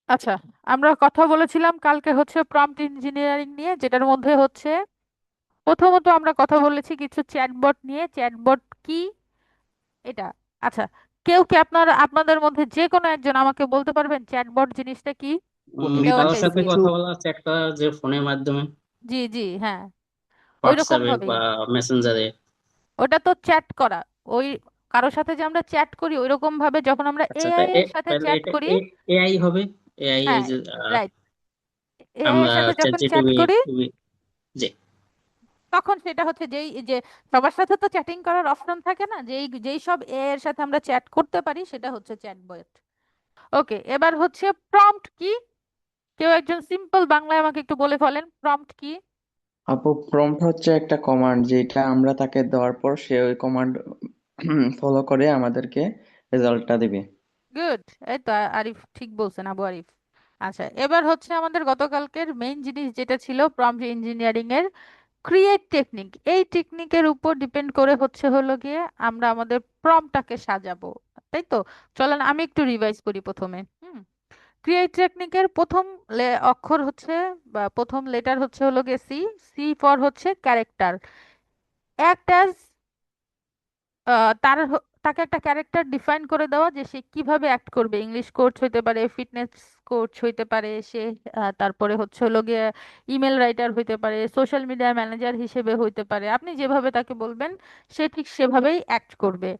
আচ্ছা, আমরা কথা বলেছিলাম কালকে হচ্ছে প্রম্পট ইঞ্জিনিয়ারিং নিয়ে, যেটার মধ্যে হচ্ছে প্রথমত আমরা কথা বলেছি কিছু চ্যাটবট নিয়ে। চ্যাটবট কি এটা? আচ্ছা, কেউ কি আপনাদের মধ্যে যে কোনো একজন আমাকে বলতে পারবেন চ্যাটবট জিনিসটা কি? এটাও কারোর একটা সাথে স্কিল। কথা বলা, চ্যাট করা, যে ফোনের মাধ্যমে, জি জি, হ্যাঁ, ওই রকম হোয়াটসঅ্যাপে ভাবেই। বা মেসেঞ্জারে। ওটা তো চ্যাট করা। ওই কারোর সাথে যে আমরা চ্যাট করি ওই রকম ভাবে যখন আমরা আচ্ছা, এআই এর সাথে তাহলে চ্যাট এটা করি। এআই হবে। এআই, এই হ্যাঁ, যে রাইট। এআই এর আমরা সাথে চ্যাট যখন চ্যাট জিপিটি, করি যে তখন সেটা হচ্ছে যেই যে সবার সাথে তো চ্যাটিং করার অপশন থাকে না, যেই যেই সব এ এর সাথে আমরা চ্যাট করতে পারি সেটা হচ্ছে চ্যাটবট। ওকে, এবার হচ্ছে প্রম্পট কি? কেউ একজন সিম্পল বাংলায় আমাকে একটু বলে ফেলেন প্রম্পট কি? আপু, প্রম্পট হচ্ছে একটা কমান্ড যেটা আমরা তাকে দেওয়ার পর সে ওই কমান্ড ফলো করে আমাদেরকে রেজাল্টটা দিবে। গুড। এই তো আরিফ ঠিক বলছেন, আবু আরিফ। আচ্ছা, এবার হচ্ছে আমাদের গতকালকের মেইন জিনিস যেটা ছিল প্রম্পট ইঞ্জিনিয়ারিং এর ক্রিয়েট টেকনিক। এই টেকনিকের উপর ডিপেন্ড করে হচ্ছে হলো গিয়ে আমরা আমাদের প্রম্পটটাকে সাজাবো, তাই তো? চলেন আমি একটু রিভাইজ করি প্রথমে। ক্রিয়েট টেকনিকের প্রথম অক্ষর হচ্ছে বা প্রথম লেটার হচ্ছে হলো গিয়ে সি। সি ফর হচ্ছে ক্যারেক্টার। অ্যাক্ট অ্যাজ, তাকে একটা ক্যারেক্টার ডিফাইন করে দেওয়া যে সে কিভাবে অ্যাক্ট করবে। ইংলিশ কোচ হইতে পারে, ফিটনেস কোচ হইতে পারে সে, তারপরে হচ্ছে হলো গিয়ে ইমেল রাইটার হইতে পারে, সোশ্যাল মিডিয়া ম্যানেজার হিসেবে হইতে পারে। আপনি যেভাবে তাকে বলবেন সে ঠিক সেভাবেই অ্যাক্ট করবে।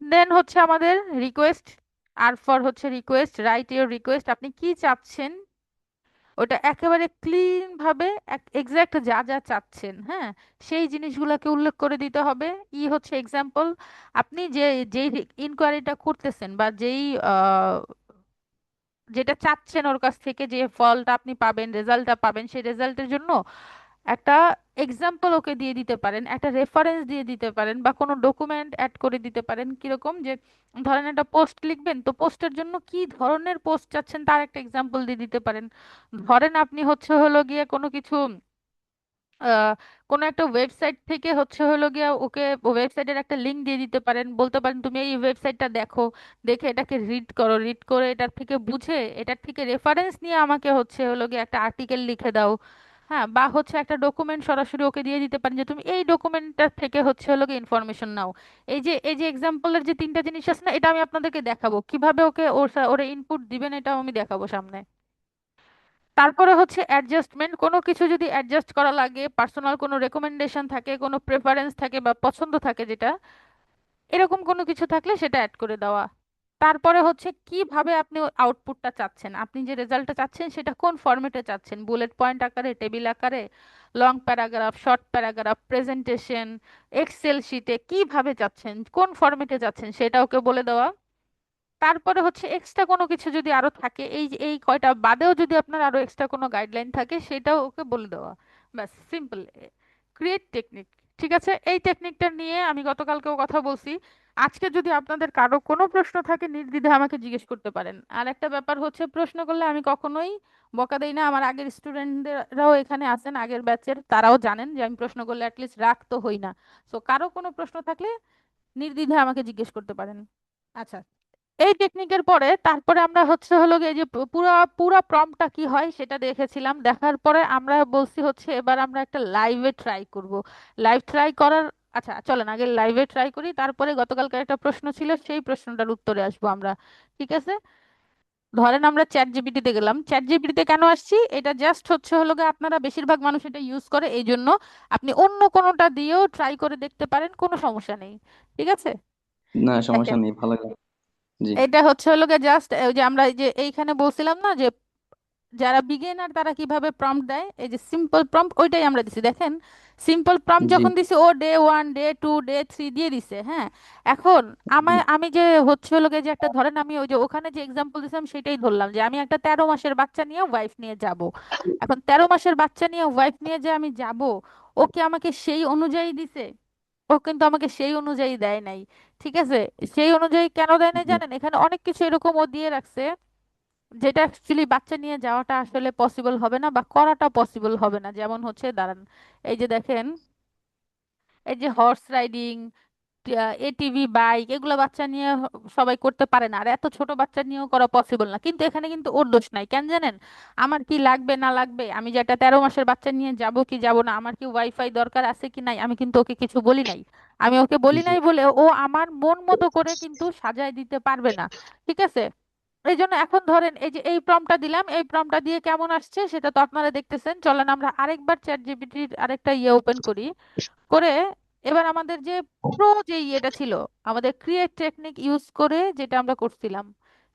দেন হচ্ছে আমাদের রিকোয়েস্ট। আর ফর হচ্ছে রিকোয়েস্ট, রাইট ইউর রিকোয়েস্ট। আপনি কি চাচ্ছেন ওটা একেবারে ক্লিন ভাবে, এক্সাক্ট যা যা চাচ্ছেন, হ্যাঁ, সেই জিনিসগুলোকে উল্লেখ করে দিতে হবে। ই হচ্ছে এক্সাম্পল। আপনি যে যেই ইনকোয়ারিটা করতেছেন বা যেই যেটা চাচ্ছেন ওর কাছ থেকে, যে ফলটা আপনি পাবেন, রেজাল্টটা পাবেন, সেই রেজাল্টের জন্য একটা এক্সাম্পল ওকে দিয়ে দিতে পারেন, একটা রেফারেন্স দিয়ে দিতে পারেন, বা কোনো ডকুমেন্ট অ্যাড করে দিতে পারেন। কিরকম যে ধরেন একটা পোস্ট লিখবেন, তো পোস্টের জন্য কি ধরনের পোস্ট চাচ্ছেন তার একটা এক্সাম্পল দিয়ে দিতে পারেন। ধরেন আপনি হচ্ছে হলো গিয়ে কোনো কিছু আহ, কোনো একটা ওয়েবসাইট থেকে হচ্ছে হলো গিয়া ওকে ওয়েবসাইটের একটা লিংক দিয়ে দিতে পারেন, বলতে পারেন তুমি এই ওয়েবসাইটটা দেখো, দেখে এটাকে রিড করো, রিড করে এটার থেকে বুঝে এটার থেকে রেফারেন্স নিয়ে আমাকে হচ্ছে হলো গিয়ে একটা আর্টিকেল লিখে দাও। হ্যাঁ, বা হচ্ছে একটা ডকুমেন্ট সরাসরি ওকে দিয়ে দিতে পারেন যে তুমি এই ডকুমেন্টটার থেকে হচ্ছে হলো গিয়ে ইনফরমেশন নাও। এই যে এক্সাম্পলের যে তিনটা জিনিস আছে না, এটা আমি আপনাদেরকে দেখাবো কিভাবে ওকে ওরা ইনপুট দিবেন, এটাও আমি দেখাবো সামনে। তারপরে হচ্ছে অ্যাডজাস্টমেন্ট। কোনো কিছু যদি অ্যাডজাস্ট করা লাগে, পার্সোনাল কোনো রেকমেন্ডেশন থাকে, কোনো প্রেফারেন্স থাকে বা পছন্দ থাকে যেটা, এরকম কোনো কিছু থাকলে সেটা অ্যাড করে দেওয়া। তারপরে হচ্ছে কিভাবে আপনি আউটপুটটা চাচ্ছেন, আপনি যে রেজাল্টটা চাচ্ছেন সেটা কোন ফরম্যাটে চাচ্ছেন, বুলেট পয়েন্ট আকারে, টেবিল আকারে, long paragraph, short paragraph, presentation, Excel শিটে, কিভাবে চাচ্ছেন, কোন ফরম্যাটে চাচ্ছেন সেটা ওকে বলে দেওয়া। তারপরে হচ্ছে এক্সট্রা কোনো কিছু যদি আরো থাকে, এই কয়টা বাদেও যদি আপনার আরো এক্সট্রা কোনো গাইডলাইন থাকে সেটাও ওকে বলে দেওয়া। ব্যাস, সিম্পল। Create technique. ঠিক আছে, এই টেকনিকটা নিয়ে আমি গতকালকেও কথা বলছি। আজকে যদি আপনাদের কারো কোনো প্রশ্ন থাকে নির্দ্বিধায় আমাকে জিজ্ঞেস করতে পারেন। আর একটা ব্যাপার হচ্ছে, প্রশ্ন করলে আমি কখনোই বকা দেই না। আমার আগের স্টুডেন্টরাও এখানে আছেন, আগের ব্যাচের, তারাও জানেন যে আমি প্রশ্ন করলে অ্যাটলিস্ট রাগ তো হই না। তো কারো কোনো প্রশ্ন থাকলে নির্দ্বিধায় আমাকে জিজ্ঞেস করতে পারেন। আচ্ছা, এই টেকনিকের পরে তারপরে আমরা হচ্ছে হলো গিয়ে যে পুরা পুরা প্রম্পটটা কি হয় সেটা দেখেছিলাম। দেখার পরে আমরা বলছি হচ্ছে এবার আমরা একটা লাইভে ট্রাই করব। লাইভ ট্রাই করার, আচ্ছা চলেন আগে লাইভে ট্রাই করি, তারপরে গতকালকে একটা প্রশ্ন ছিল সেই প্রশ্নটার উত্তরে আসবো আমরা। ঠিক আছে, ধরেন আমরা চ্যাট জিপিটিতে গেলাম। চ্যাট জিপিটিতে কেন আসছি, এটা জাস্ট হচ্ছে হলো গিয়ে আপনারা বেশিরভাগ মানুষ এটা ইউজ করে এই জন্য। আপনি অন্য কোনোটা দিয়েও ট্রাই করে দেখতে পারেন, কোনো সমস্যা নেই। ঠিক আছে, না, সমস্যা দেখেন, নেই, ভালো। জি। এটা হচ্ছে হলো গিয়ে জাস্ট ওই যে আমরা এই যে এইখানে বলছিলাম না যে যারা বিগিনার তারা কিভাবে প্রম্পট দেয়, এই যে সিম্পল প্রম্পট ওইটাই আমরা দিছি। দেখেন, সিম্পল প্রম্পট জি। যখন দিছি ও ডে 1, ডে 2, ডে 3 দিয়ে দিছে। হ্যাঁ, এখন জি। আমি যে হচ্ছে হলো গিয়ে যে একটা ধরেন আমি ওই যে ওখানে যে এক্সাম্পল দিছিলাম সেটাই ধরলাম যে আমি একটা 13 মাসের বাচ্চা নিয়ে ওয়াইফ নিয়ে যাব। এখন 13 মাসের বাচ্চা নিয়ে ওয়াইফ নিয়ে যে আমি যাব, ও কি আমাকে সেই অনুযায়ী দিছে? ও কিন্তু আমাকে সেই অনুযায়ী দেয় নাই। ঠিক আছে, সেই অনুযায়ী কেন দেয় নাই জি। জানেন? এখানে অনেক কিছু এরকম ও দিয়ে রাখছে যেটা অ্যাকচুয়ালি বাচ্চা নিয়ে যাওয়াটা আসলে পসিবল হবে না বা করাটা পসিবল হবে না। যেমন হচ্ছে দাঁড়ান, এই যে দেখেন, এই যে হর্স রাইডিং, এটিভি বাইক এগুলো বাচ্চা নিয়ে সবাই করতে পারে না, আর এত ছোট বাচ্চা নিয়েও করা পসিবল না। কিন্তু এখানে কিন্তু ওর দোষ নাই, কেন জানেন? আমার কি লাগবে না লাগবে, আমি যে একটা 13 মাসের বাচ্চা নিয়ে যাব কি যাব না, আমার কি ওয়াইফাই দরকার আছে কি নাই, আমি কিন্তু ওকে কিছু বলি নাই। আমি ওকে বলি জি নাই বলে ও আমার মন মতো করে কিন্তু সাজায় দিতে পারবে না। ঠিক আছে? এই জন্য এখন ধরেন এই যে এই প্রম্পটটা দিলাম, এই প্রম্পটটা দিয়ে কেমন আসছে সেটা তো আপনারা দেখতেছেন। চলেন আমরা আরেকবার চ্যাট জিপিটির আরেকটা ওপেন করি, করে এবার আমাদের যে প্রো যে ইয়েটা ছিল, আমাদের ক্রিয়েট টেকনিক ইউজ করে যেটা আমরা করছিলাম,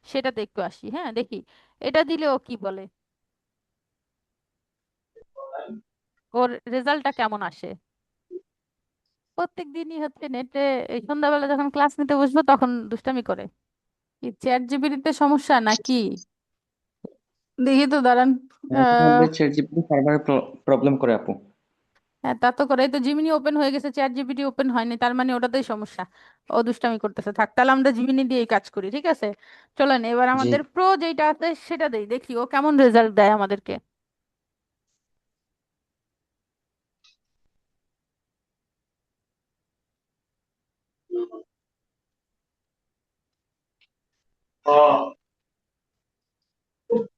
সেটাতে একটু আসি। হ্যাঁ, দেখি এটা দিলে ও কি বলে, ওর রেজাল্টটা কেমন আসে। প্রত্যেক দিনই হচ্ছে নেটে, এই সন্ধ্যাবেলা যখন ক্লাস নিতে বসবো তখন দুষ্টামি করে। কি চ্যাট জিপিটিতে সমস্যা নাকি? দেখি তো, দাঁড়ান। মাঝে মধ্যে চ্যাট জিপিটি সার্ভারে প্রবলেম করে আপু। হ্যাঁ, তা তো করে, এই তো জিমিনি ওপেন হয়ে গেছে, চ্যাট জিপিটি ওপেন হয়নি, তার মানে ওটাতেই সমস্যা। ও দুষ্টামি করতেছে, থাক তাহলে আমরা জিমিনি দিয়েই কাজ করি। ঠিক আছে, চলেন এবার জি আমাদের প্রো যেটা আছে সেটা দেই, দেখি ও কেমন রেজাল্ট দেয় আমাদেরকে।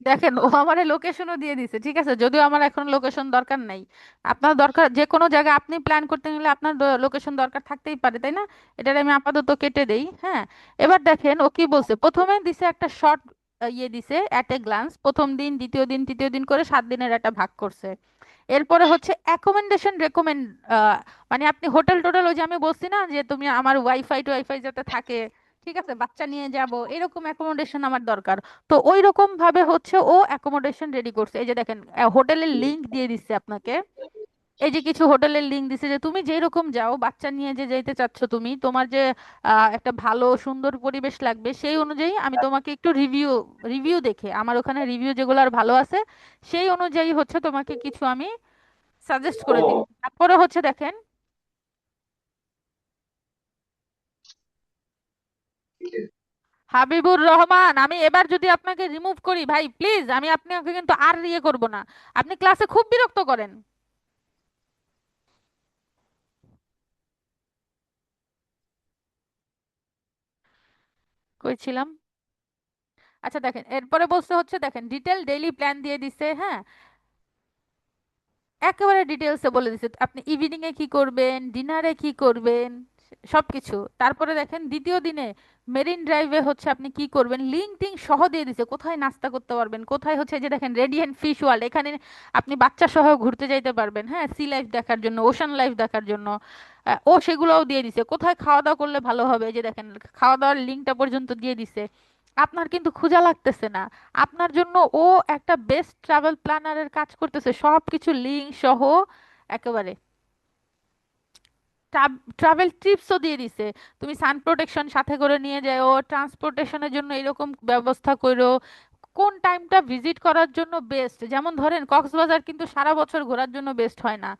দেখেন ও আমারে লোকেশনও দিয়ে দিছে। ঠিক আছে, যদিও আমার এখন লোকেশন দরকার নাই। আপনার দরকার যে কোনো জায়গায় আপনি প্ল্যান করতে গেলে আপনার লোকেশন দরকার থাকতেই পারে, তাই না? এটার আমি আপাতত কেটে দেই। হ্যাঁ, এবার দেখেন ও কি বলছে। প্রথমে দিছে একটা শর্ট দিছে অ্যাট এ গ্লান্স, প্রথম দিন দ্বিতীয় দিন তৃতীয় দিন করে 7 দিনের একটা ভাগ করছে। এরপরে হচ্ছে অ্যাকোমেন্ডেশন রেকমেন্ড, মানে আপনি হোটেল টোটেল, ওই যে আমি বলছি না যে তুমি আমার ওয়াইফাই টোয়াইফাই যাতে থাকে, ঠিক আছে, বাচ্চা নিয়ে যাব এরকম অ্যাকোমোডেশন আমার দরকার। তো ওই রকম ভাবে হচ্ছে ও অ্যাকোমোডেশন রেডি করছে। এই যে দেখেন হোটেলের লিংক দিয়ে দিচ্ছে আপনাকে, এই যে কিছু হোটেলের লিংক দিছে যে তুমি যেই রকম যাও, বাচ্চা নিয়ে যে যেতে চাচ্ছ তুমি, তোমার যে একটা ভালো সুন্দর পরিবেশ লাগবে সেই অনুযায়ী আমি তোমাকে একটু রিভিউ রিভিউ দেখে, আমার ওখানে রিভিউ যেগুলো আর ভালো আছে সেই অনুযায়ী হচ্ছে তোমাকে কিছু আমি সাজেস্ট করে দিন। তারপরে হচ্ছে দেখেন, হাবিবুর রহমান, আমি এবার যদি আপনাকে রিমুভ করি ভাই প্লিজ, আমি আপনাকে কিন্তু আর করব না। আপনি ক্লাসে খুব বিরক্ত করেন। কইছিলাম। আচ্ছা দেখেন, এরপরে বলতে হচ্ছে দেখেন ডিটেল ডেইলি প্ল্যান দিয়ে দিছে। হ্যাঁ, একেবারে ডিটেলসে বলে দিছে আপনি ইভিনিং এ কি করবেন, ডিনারে কি করবেন, সবকিছু। তারপরে দেখেন দ্বিতীয় দিনে মেরিন ড্রাইভে হচ্ছে আপনি কি করবেন, লিঙ্ক টিঙ্ক সহ দিয়ে দিছে, কোথায় নাস্তা করতে পারবেন, কোথায় হচ্ছে এই যে দেখেন রেডিয়েন্ট ফিশ ওয়ার্ল্ড, এখানে আপনি বাচ্চা সহ ঘুরতে যাইতে পারবেন। হ্যাঁ, সি লাইফ দেখার জন্য, ওশান লাইফ দেখার জন্য। ও সেগুলোও দিয়ে দিছে, কোথায় খাওয়া দাওয়া করলে ভালো হবে, এই যে দেখেন খাওয়া দাওয়ার লিঙ্কটা পর্যন্ত দিয়ে দিছে। আপনার কিন্তু ক্ষুধা লাগতেছে না, আপনার জন্য ও একটা বেস্ট ট্রাভেল প্ল্যানারের কাজ করতেছে, সবকিছু লিঙ্ক সহ একেবারে। ট্রাভেল টিপসও দিয়ে দিছে, তুমি সান প্রোটেকশন সাথে করে নিয়ে যাও, ট্রান্সপোর্টেশনের জন্য এরকম ব্যবস্থা করো, কোন টাইমটা ভিজিট করার জন্য বেস্ট। যেমন ধরেন কক্সবাজার কিন্তু সারা বছর ঘোরার জন্য বেস্ট হয় না,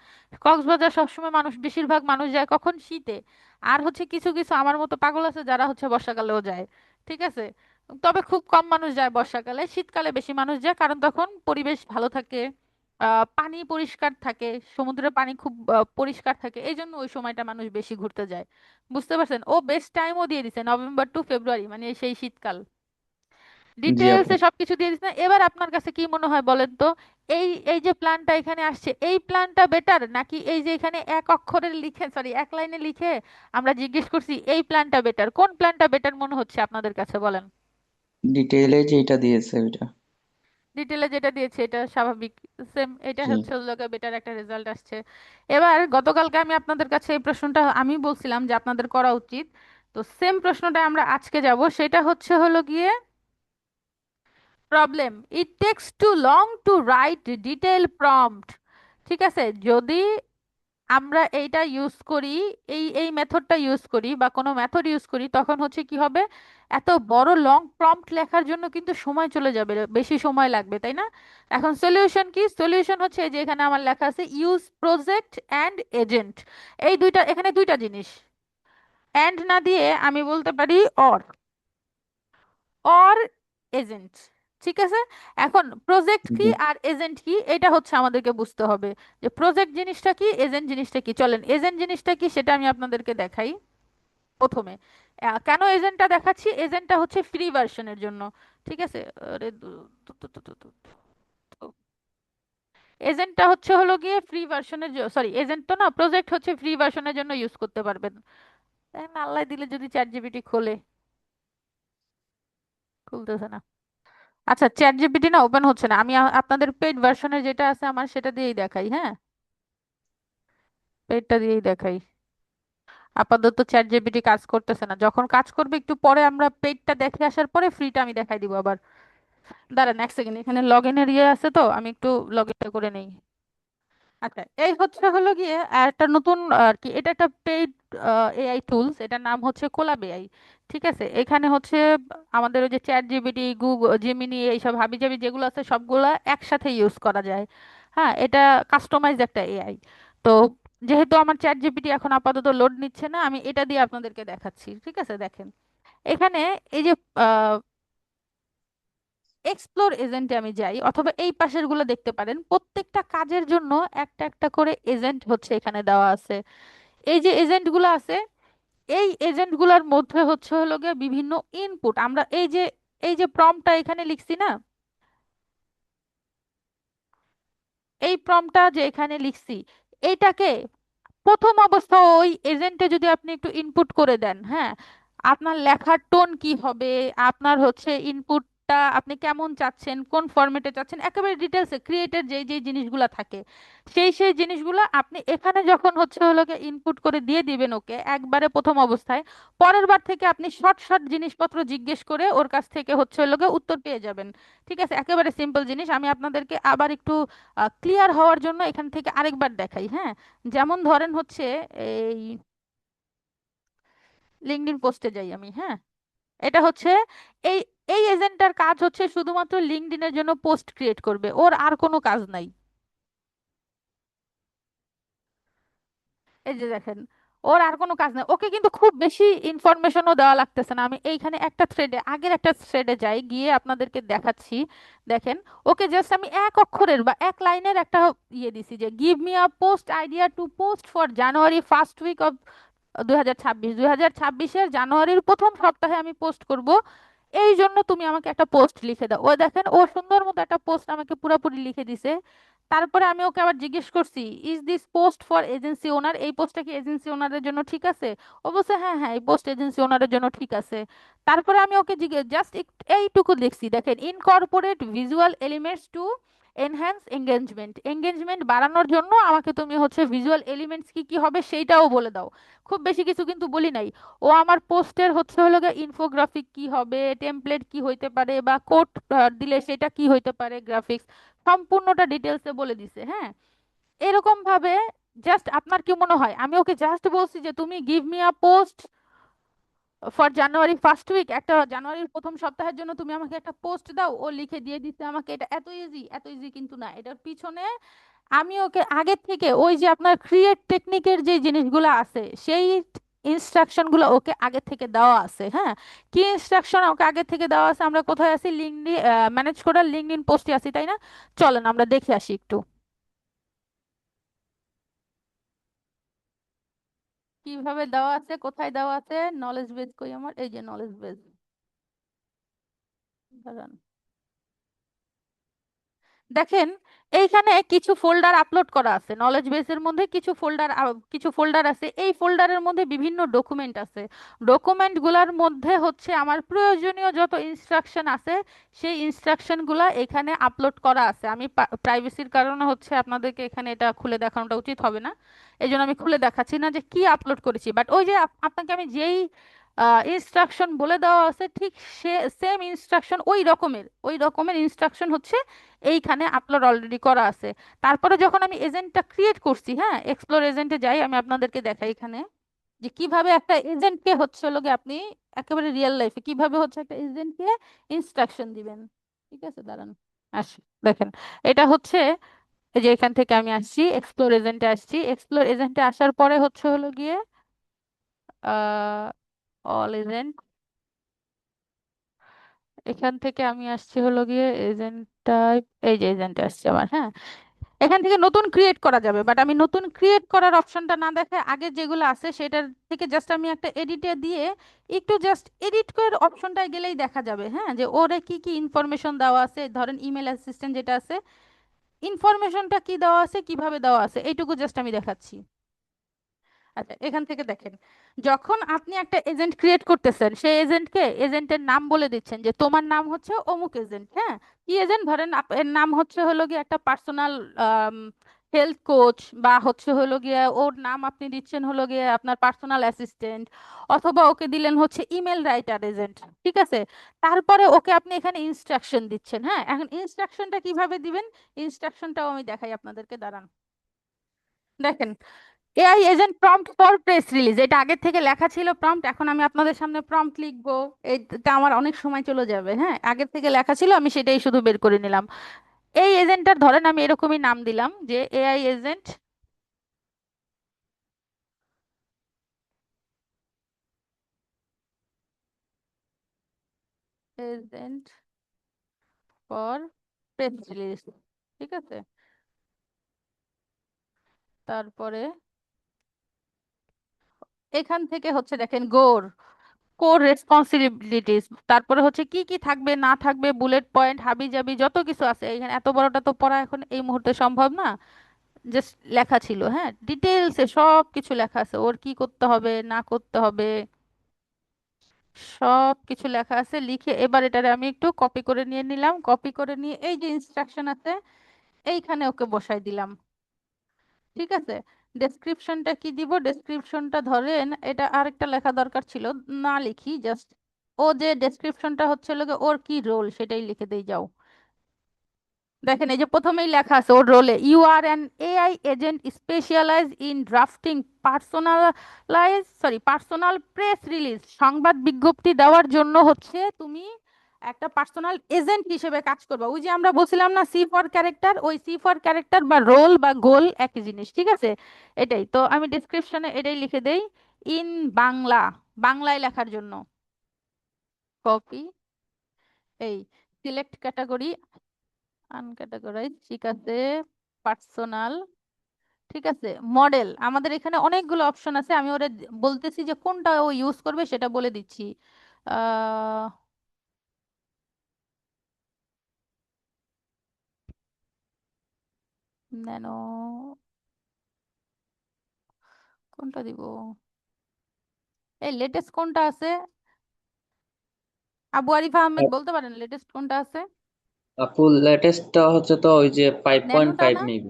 কক্সবাজার সবসময় মানুষ, বেশিরভাগ মানুষ যায় কখন, শীতে। আর হচ্ছে কিছু কিছু আমার মতো পাগল আছে যারা হচ্ছে বর্ষাকালেও যায়। ঠিক আছে, তবে খুব কম মানুষ যায় বর্ষাকালে, শীতকালে বেশি মানুষ যায় কারণ তখন পরিবেশ ভালো থাকে, পানি পরিষ্কার থাকে, সমুদ্রের পানি খুব পরিষ্কার থাকে, এই জন্য ওই সময়টা মানুষ বেশি ঘুরতে যায়। বুঝতে পারছেন? ও বেস্ট টাইমও দিয়ে দিছে নভেম্বর টু ফেব্রুয়ারি, মানে সেই শীতকাল। জি আপু। ডিটেলসে সবকিছু দিয়ে দিচ্ছে। এবার আপনার কাছে কি মনে হয় বলেন তো, এই এই যে প্ল্যানটা এখানে আসছে এই প্ল্যানটা বেটার, নাকি এই যে এখানে এক অক্ষরে লিখে, সরি এক লাইনে লিখে আমরা জিজ্ঞেস করছি এই প্ল্যানটা বেটার, কোন প্ল্যানটা বেটার মনে হচ্ছে আপনাদের কাছে বলেন? ডিটেইলে যেটা দিয়েছে ওইটা। ডিটেলে যেটা দিয়েছে এটা স্বাভাবিক, সেম এটা জি হচ্ছে লোকে বেটার একটা রেজাল্ট আসছে। এবার গতকালকে আমি আপনাদের কাছে এই প্রশ্নটা আমি বলছিলাম যে আপনাদের করা উচিত, তো সেম প্রশ্নটা আমরা আজকে যাব, সেটা হচ্ছে হলো গিয়ে problem, it takes too long to write detail prompt. ঠিক আছে, যদি আমরা এইটা ইউজ করি, এই এই মেথডটা ইউজ করি বা কোনো মেথড ইউজ করি, তখন হচ্ছে কি হবে, এত বড় লং প্রম্পট লেখার জন্য কিন্তু সময় চলে যাবে, বেশি সময় লাগবে, তাই না? এখন সলিউশন কি? সলিউশন হচ্ছে এই যে এখানে আমার লেখা আছে ইউজ প্রজেক্ট অ্যান্ড এজেন্ট। এই দুইটা, এখানে দুইটা জিনিস, অ্যান্ড না দিয়ে আমি বলতে পারি অর, অর এজেন্ট। ঠিক আছে, এখন প্রজেক্ট কি জি আর এজেন্ট কি এটা হচ্ছে আমাদেরকে বুঝতে হবে, যে প্রজেক্ট জিনিসটা কি, এজেন্ট জিনিসটা কি। চলেন এজেন্ট জিনিসটা কি সেটা আমি আপনাদেরকে দেখাই। প্রথমে কেন এজেন্টটা দেখাচ্ছি, এজেন্টটা হচ্ছে ফ্রি ভার্সনের জন্য। ঠিক আছে, আরে এজেন্টটা হচ্ছে হলো গিয়ে ফ্রি ভার্সনের, সরি এজেন্ট তো না, প্রজেক্ট হচ্ছে ফ্রি ভার্সনের জন্য ইউজ করতে পারবেন। দেখেন আল্লাহ দিলে যদি চ্যাট জিপিটি খোলে, খুলতেছে না। আচ্ছা, চ্যাট জিপিটি না ওপেন হচ্ছে না, আমি আপনাদের পেড ভার্সনের যেটা আছে আমার সেটা দিয়েই দেখাই, হ্যাঁ, পেডটা দিয়েই দেখাই। আপাতত চ্যাট জিপিটি কাজ করতেছে না, যখন কাজ করবে একটু পরে আমরা পেডটা দেখে আসার পরে ফ্রিটা আমি দেখাই দিব আবার। দাঁড়ান এক সেকেন্ড, এখানে লগ ইনের ইয়ে আছে তো আমি একটু লগ ইনটা করে নেই। আচ্ছা, এই হচ্ছে হলো গিয়ে একটা নতুন আর কি, এটা একটা পেইড এআই টুলস, এটার নাম হচ্ছে কোলাব এআই। ঠিক আছে, এখানে হচ্ছে আমাদের ওই যে চ্যাট জিপিটি, গুগল জিমিনি, এইসব হাবিজাবি যেগুলো আছে সবগুলা একসাথে ইউজ করা যায়। হ্যাঁ, এটা কাস্টমাইজ একটা এআই। তো যেহেতু আমার চ্যাট জিপিটি এখন আপাতত লোড নিচ্ছে না, আমি এটা দিয়ে আপনাদেরকে দেখাচ্ছি। ঠিক আছে, দেখেন এখানে এই যে এক্সপ্লোর এজেন্টে আমি যাই, অথবা এই পাশের গুলো দেখতে পারেন, প্রত্যেকটা কাজের জন্য একটা একটা করে এজেন্ট হচ্ছে এখানে দেওয়া আছে। এই যে এজেন্ট গুলো আছে, এই এজেন্ট গুলার মধ্যে হচ্ছে হলো গিয়ে বিভিন্ন ইনপুট, আমরা এই যে প্রম্পটটা এখানে লিখছি না, এই প্রম্পটটা যে এখানে লিখছি, এইটাকে প্রথম অবস্থা ওই এজেন্টে যদি আপনি একটু ইনপুট করে দেন, হ্যাঁ, আপনার লেখার টোন কি হবে, আপনার হচ্ছে ইনপুটটা আপনি কেমন চাচ্ছেন, কোন ফরম্যাটে চাচ্ছেন, একেবারে ডিটেলসে ক্রিয়েটের যে যে জিনিসগুলো থাকে, সেই জিনিসগুলো আপনি এখানে যখন হচ্ছে হলো ইনপুট করে দিয়ে দিবেন ওকে একবারে প্রথম অবস্থায়, পরের বার থেকে আপনি শর্ট শর্ট জিনিসপত্র জিজ্ঞেস করে ওর কাছ থেকে হচ্ছে হলো উত্তর পেয়ে যাবেন। ঠিক আছে, একেবারে সিম্পল জিনিস, আমি আপনাদেরকে আবার একটু ক্লিয়ার হওয়ার জন্য এখান থেকে আরেকবার দেখাই, হ্যাঁ। যেমন ধরেন হচ্ছে এই লিঙ্কডইন পোস্টে যাই আমি, হ্যাঁ, এটা হচ্ছে এই এই এজেন্টটার কাজ হচ্ছে শুধুমাত্র লিঙ্কডইনের জন্য পোস্ট ক্রিয়েট করবে, ওর আর কোনো কাজ নাই। এই যে দেখেন, ওর আর কোনো কাজ নাই, ওকে কিন্তু খুব বেশি ইনফরমেশনও দেওয়া লাগতেছে না। আমি এইখানে একটা থ্রেডে, আগের একটা থ্রেডে যাই, গিয়ে আপনাদেরকে দেখাচ্ছি। দেখেন, ওকে জাস্ট আমি এক অক্ষরের বা এক লাইনের একটা ইয়ে দিছি, যে give me a post idea to post for January first week of 2026 জানুয়ারির প্রথম সপ্তাহে আমি পোস্ট করব, এই জন্য তুমি আমাকে একটা পোস্ট লিখে দাও। ও দেখেন, ও সুন্দর মতো একটা পোস্ট আমাকে পুরোপুরি লিখে দিছে। তারপরে আমি ওকে আবার জিজ্ঞেস করছি, is this post for agency owner, এই পোস্টটা কি এজেন্সি ওনারের জন্য ঠিক আছে? ও বলছে হ্যাঁ হ্যাঁ, এই পোস্ট এজেন্সি ওনারের জন্য ঠিক আছে। তারপরে আমি ওকে জিজ্ঞেস জাস্ট এইটুকু লিখছি, দেখেন, incorporate visual elements to enhance engagement, engagement বাড়ানোর জন্য আমাকে তুমি হচ্ছে ভিজুয়াল এলিমেন্টস কি কি হবে সেইটাও বলে দাও। খুব বেশি কিছু কিন্তু বলি নাই। ও আমার পোস্টের হচ্ছে হলো ইনফোগ্রাফিক কি হবে, টেমপ্লেট কি হইতে পারে, বা কোড দিলে সেটা কি হইতে পারে, গ্রাফিক্স, সম্পূর্ণটা ডিটেলসে বলে দিছে, হ্যাঁ। এরকম ভাবে জাস্ট আপনার কি মনে হয়, আমি ওকে জাস্ট বলছি যে তুমি give me a post for January first week, একটা জানুয়ারির প্রথম সপ্তাহের জন্য তুমি আমাকে একটা পোস্ট দাও, ও লিখে দিয়ে দিচ্ছে আমাকে। এটা এত ইজি, এত ইজি কিন্তু না, এটার পিছনে আমি ওকে আগে থেকে ওই যে আপনার ক্রিয়েট টেকনিকের যে জিনিসগুলো আছে সেই ইনস্ট্রাকশন গুলো ওকে আগে থেকে দেওয়া আছে, হ্যাঁ। কি ইনস্ট্রাকশন ওকে আগে থেকে দেওয়া আছে? আমরা কোথায় আছি? লিঙ্কডইন ম্যানেজ করার লিঙ্কডইন পোস্টে আছি, তাই না? চলেন আমরা দেখে আসি একটু কিভাবে দেওয়া আছে, কোথায় দেওয়া আছে। নলেজ বেজ কই আমার, এই যে নলেজ বেজ, দাঁড়ান। দেখেন, এইখানে কিছু ফোল্ডার আপলোড করা আছে, নলেজ বেসের মধ্যে কিছু ফোল্ডার আছে, এই ফোল্ডারের মধ্যে বিভিন্ন ডকুমেন্ট আছে। ডকুমেন্ট গুলার মধ্যে হচ্ছে আমার প্রয়োজনীয় যত ইনস্ট্রাকশন আছে সেই ইনস্ট্রাকশন গুলা এখানে আপলোড করা আছে। আমি প্রাইভেসির কারণে হচ্ছে আপনাদেরকে এখানে এটা খুলে দেখানোটা উচিত হবে না, এই জন্য আমি খুলে দেখাচ্ছি না যে কি আপলোড করেছি, বাট ওই যে আপনাকে আমি যেই ইনস্ট্রাকশন বলে দেওয়া আছে, ঠিক সে সেম ইনস্ট্রাকশন, ওই রকমের ইনস্ট্রাকশন হচ্ছে এইখানে আপলোড অলরেডি করা আছে। তারপরে যখন আমি এজেন্টটা ক্রিয়েট করছি, হ্যাঁ, এক্সপ্লোর এজেন্টে যাই, আমি আপনাদেরকে দেখাই এখানে যে কিভাবে একটা এজেন্টকে হচ্ছে লোকে আপনি একেবারে রিয়েল লাইফে কিভাবে হচ্ছে একটা এজেন্টকে ইনস্ট্রাকশন দিবেন। ঠিক আছে, দাঁড়ান আসি, দেখেন, এটা হচ্ছে এই যে এখান থেকে আমি আসছি, এক্সপ্লোর এজেন্টে আসছি, এক্সপ্লোর এজেন্টে আসার পরে হচ্ছে হলো গিয়ে আহ অল এজেন্ট, এখান থেকে আমি আসছি হলো গিয়ে এজেন্ট টাইপ, এই যে এজেন্টে আসছে আমার, হ্যাঁ। এখান থেকে নতুন ক্রিয়েট করা যাবে, বাট আমি নতুন ক্রিয়েট করার অপশনটা না দেখে আগে যেগুলো আছে সেটার থেকে জাস্ট আমি একটা এডিটে দিয়ে একটু জাস্ট এডিট করে অপশনটায় গেলেই দেখা যাবে, হ্যাঁ, যে ওরে কি কি ইনফরমেশন দেওয়া আছে, ধরেন ইমেল অ্যাসিস্ট্যান্ট যেটা আছে ইনফরমেশনটা কি দেওয়া আছে, কিভাবে দেওয়া আছে, এইটুকু জাস্ট আমি দেখাচ্ছি। আচ্ছা, এখান থেকে দেখেন, যখন আপনি একটা এজেন্ট ক্রিয়েট করতেছেন সেই এজেন্টকে এজেন্টের নাম বলে দিচ্ছেন যে তোমার নাম হচ্ছে অমুক এজেন্ট, হ্যাঁ, কি এজেন্ট, ধরেন এর নাম হচ্ছে হলো গিয়ে একটা পার্সোনাল হেলথ কোচ, বা হচ্ছে হলো গিয়ে ওর নাম আপনি দিচ্ছেন হলো গিয়ে আপনার পার্সোনাল অ্যাসিস্ট্যান্ট, অথবা ওকে দিলেন হচ্ছে ইমেল রাইটার এজেন্ট, ঠিক আছে। তারপরে ওকে আপনি এখানে ইনস্ট্রাকশন দিচ্ছেন, হ্যাঁ, এখন ইনস্ট্রাকশনটা কিভাবে দিবেন, ইনস্ট্রাকশনটাও আমি দেখাই আপনাদেরকে, দাঁড়ান। দেখেন, AI agent prompt for press release, এটা আগের থেকে লেখা ছিল প্রম্পট, এখন আমি আপনাদের সামনে প্রম্পট লিখবো, এটা আমার অনেক সময় চলে যাবে, হ্যাঁ, আগের থেকে লেখা ছিল আমি সেটাই শুধু বের করে নিলাম। এই এজেন্টটার ধরেন আমি এরকমই নাম দিলাম যে AI agent, agent for press release, ঠিক আছে। তারপরে এখান থেকে হচ্ছে দেখেন গোর কোর রেসপন্সিবিলিটিস, তারপরে হচ্ছে কি কি থাকবে না থাকবে, বুলেট পয়েন্ট হাবি জাবি যত কিছু আছে, এখানে এত বড়টা তো পড়া এখন এই মুহূর্তে সম্ভব না, জাস্ট লেখা ছিল, হ্যাঁ, ডিটেলসে সব কিছু লেখা আছে, ওর কি করতে হবে না করতে হবে সব কিছু লেখা আছে, লিখে এবার এটারে আমি একটু কপি করে নিয়ে নিলাম, কপি করে নিয়ে এই যে ইনস্ট্রাকশন আছে এইখানে ওকে বসাই দিলাম, ঠিক আছে। ডেসক্রিপশনটা কি দিব, ডেসক্রিপশনটা ধরেন এটা আরেকটা লেখা দরকার ছিল, না লিখি, জাস্ট ও যে ডেসক্রিপশনটা হচ্ছে লোকে ওর কি রোল সেটাই লিখে দেই, যাও। দেখেন এই যে প্রথমেই লেখা আছে ওর রোলে, you are an AI agent specialize in drafting personal press release, সংবাদ বিজ্ঞপ্তি দেওয়ার জন্য হচ্ছে তুমি একটা পার্সোনাল এজেন্ট হিসেবে কাজ করবা, ওই যে আমরা বলছিলাম না সি ফর ক্যারেক্টার, ওই সি ফর ক্যারেক্টার বা রোল বা গোল একই জিনিস, ঠিক আছে। এটাই তো আমি ডিসক্রিপশনে এটাই লিখে দেই, ইন বাংলা, বাংলায় লেখার জন্য কপি, এই সিলেক্ট ক্যাটাগরি আনক্যাটাগরাইজ, ঠিক আছে, পার্সোনাল, ঠিক আছে, মডেল, আমাদের এখানে অনেকগুলো অপশন আছে, আমি ওরা বলতেছি যে কোনটা ও ইউজ করবে সেটা বলে দিচ্ছি। আহ ন্যানো, কোনটা দিব, এই লেটেস্ট কোনটা আছে, আবু আরিফ আহমেদ বলতে পারেন লেটেস্ট কোনটা আছে। আপু লেটেস্টটা হচ্ছে তো ওই যে ফাইভ পয়েন্ট ন্যানোটা ফাইভ না, নিব।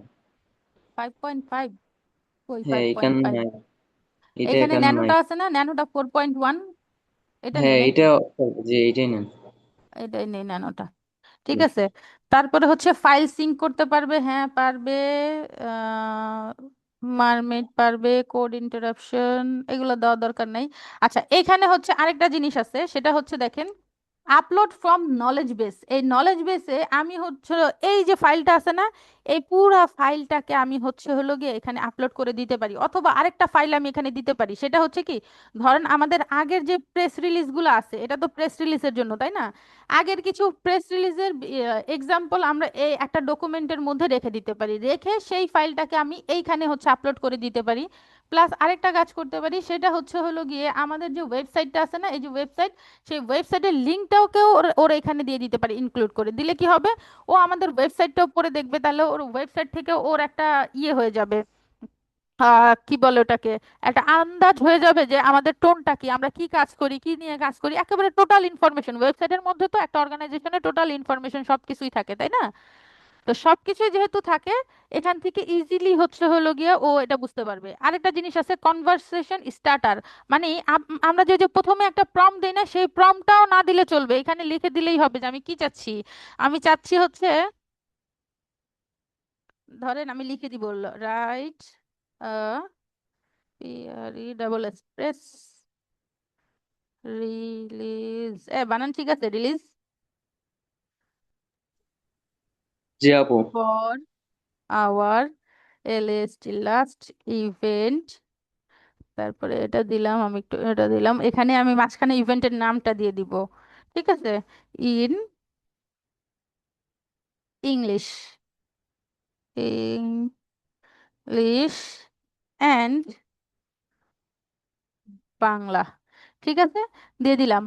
5.5, ওই হ্যাঁ ফাইভ পয়েন্ট এখানে ফাইভ নাই, এটা এখানে এখানে নাই। ন্যানোটা আছে না, ন্যানোটা 4.1, এটা নেই হ্যাঁ নাকি, এটা, যে এইটাই নেন। এটাই নেই ন্যানোটা, ঠিক হুম। আছে। তারপরে হচ্ছে ফাইল সিঙ্ক করতে পারবে, হ্যাঁ পারবে, মারমেড পারবে, কোড ইন্টারাপশন এগুলো দেওয়া দরকার নাই। আচ্ছা, এখানে হচ্ছে আরেকটা জিনিস আছে, সেটা হচ্ছে দেখেন আপলোড ফ্রম নলেজ বেস, এই নলেজ বেসে আমি হচ্ছে এই যে ফাইলটা আছে না, এই পুরা ফাইলটাকে আমি হচ্ছে হলো গিয়ে এখানে আপলোড করে দিতে পারি, অথবা আরেকটা ফাইল আমি এখানে দিতে পারি, সেটা হচ্ছে কি, ধরেন আমাদের আগের যে প্রেস রিলিজগুলো আছে, এটা তো প্রেস রিলিজের জন্য তাই না, আগের কিছু প্রেস রিলিজের এক্সাম্পল আমরা এই একটা ডকুমেন্টের মধ্যে রেখে দিতে পারি, রেখে সেই ফাইলটাকে আমি এইখানে হচ্ছে আপলোড করে দিতে পারি। প্লাস আরেকটা কাজ করতে পারি, সেটা হচ্ছে হলো গিয়ে আমাদের যে ওয়েবসাইটটা আছে না, এই যে ওয়েবসাইট, সেই ওয়েবসাইটের লিঙ্কটাও কেউ ওর এখানে দিয়ে দিতে পারে, ইনক্লুড করে দিলে কি হবে, ও আমাদের ওয়েবসাইটটাও পড়ে দেখবে, তাহলে ওর ওয়েবসাইট থেকে ওর একটা ইয়ে হয়ে যাবে, কি বলে ওটাকে, একটা আন্দাজ হয়ে যাবে যে আমাদের টোনটা কি, আমরা কি কাজ করি, কি নিয়ে কাজ করি, একেবারে টোটাল ইনফরমেশন ওয়েবসাইটের মধ্যে, তো একটা অর্গানাইজেশনের টোটাল ইনফরমেশন সবকিছুই থাকে তাই না, তো সবকিছুই যেহেতু থাকে এখান থেকে ইজিলি হচ্ছে হলো গিয়ে ও এটা বুঝতে পারবে। আরেকটা জিনিস আছে কনভারসেশন স্টার্টার, মানে আমরা যে যে প্রথমে একটা প্রম্পট দেই না, সেই প্রম্পটটাও না দিলে চলবে, এখানে লিখে দিলেই হবে যে আমি কি চাচ্ছি, আমি চাচ্ছি হচ্ছে, ধরেন আমি লিখে দিব রাইট ডাবল এক্সপ্রেস রিলিজ, বানান ঠিক আছে, রিলিজ জি আপু। For our LST last event, তারপরে এটা দিলাম, আমি একটু এটা দিলাম, এখানে আমি মাঝখানে ইভেন্টের নামটা দিয়ে দিব, ঠিক আছে, in English, English and Bangla. ঠিক আছে, দিয়ে দিলাম।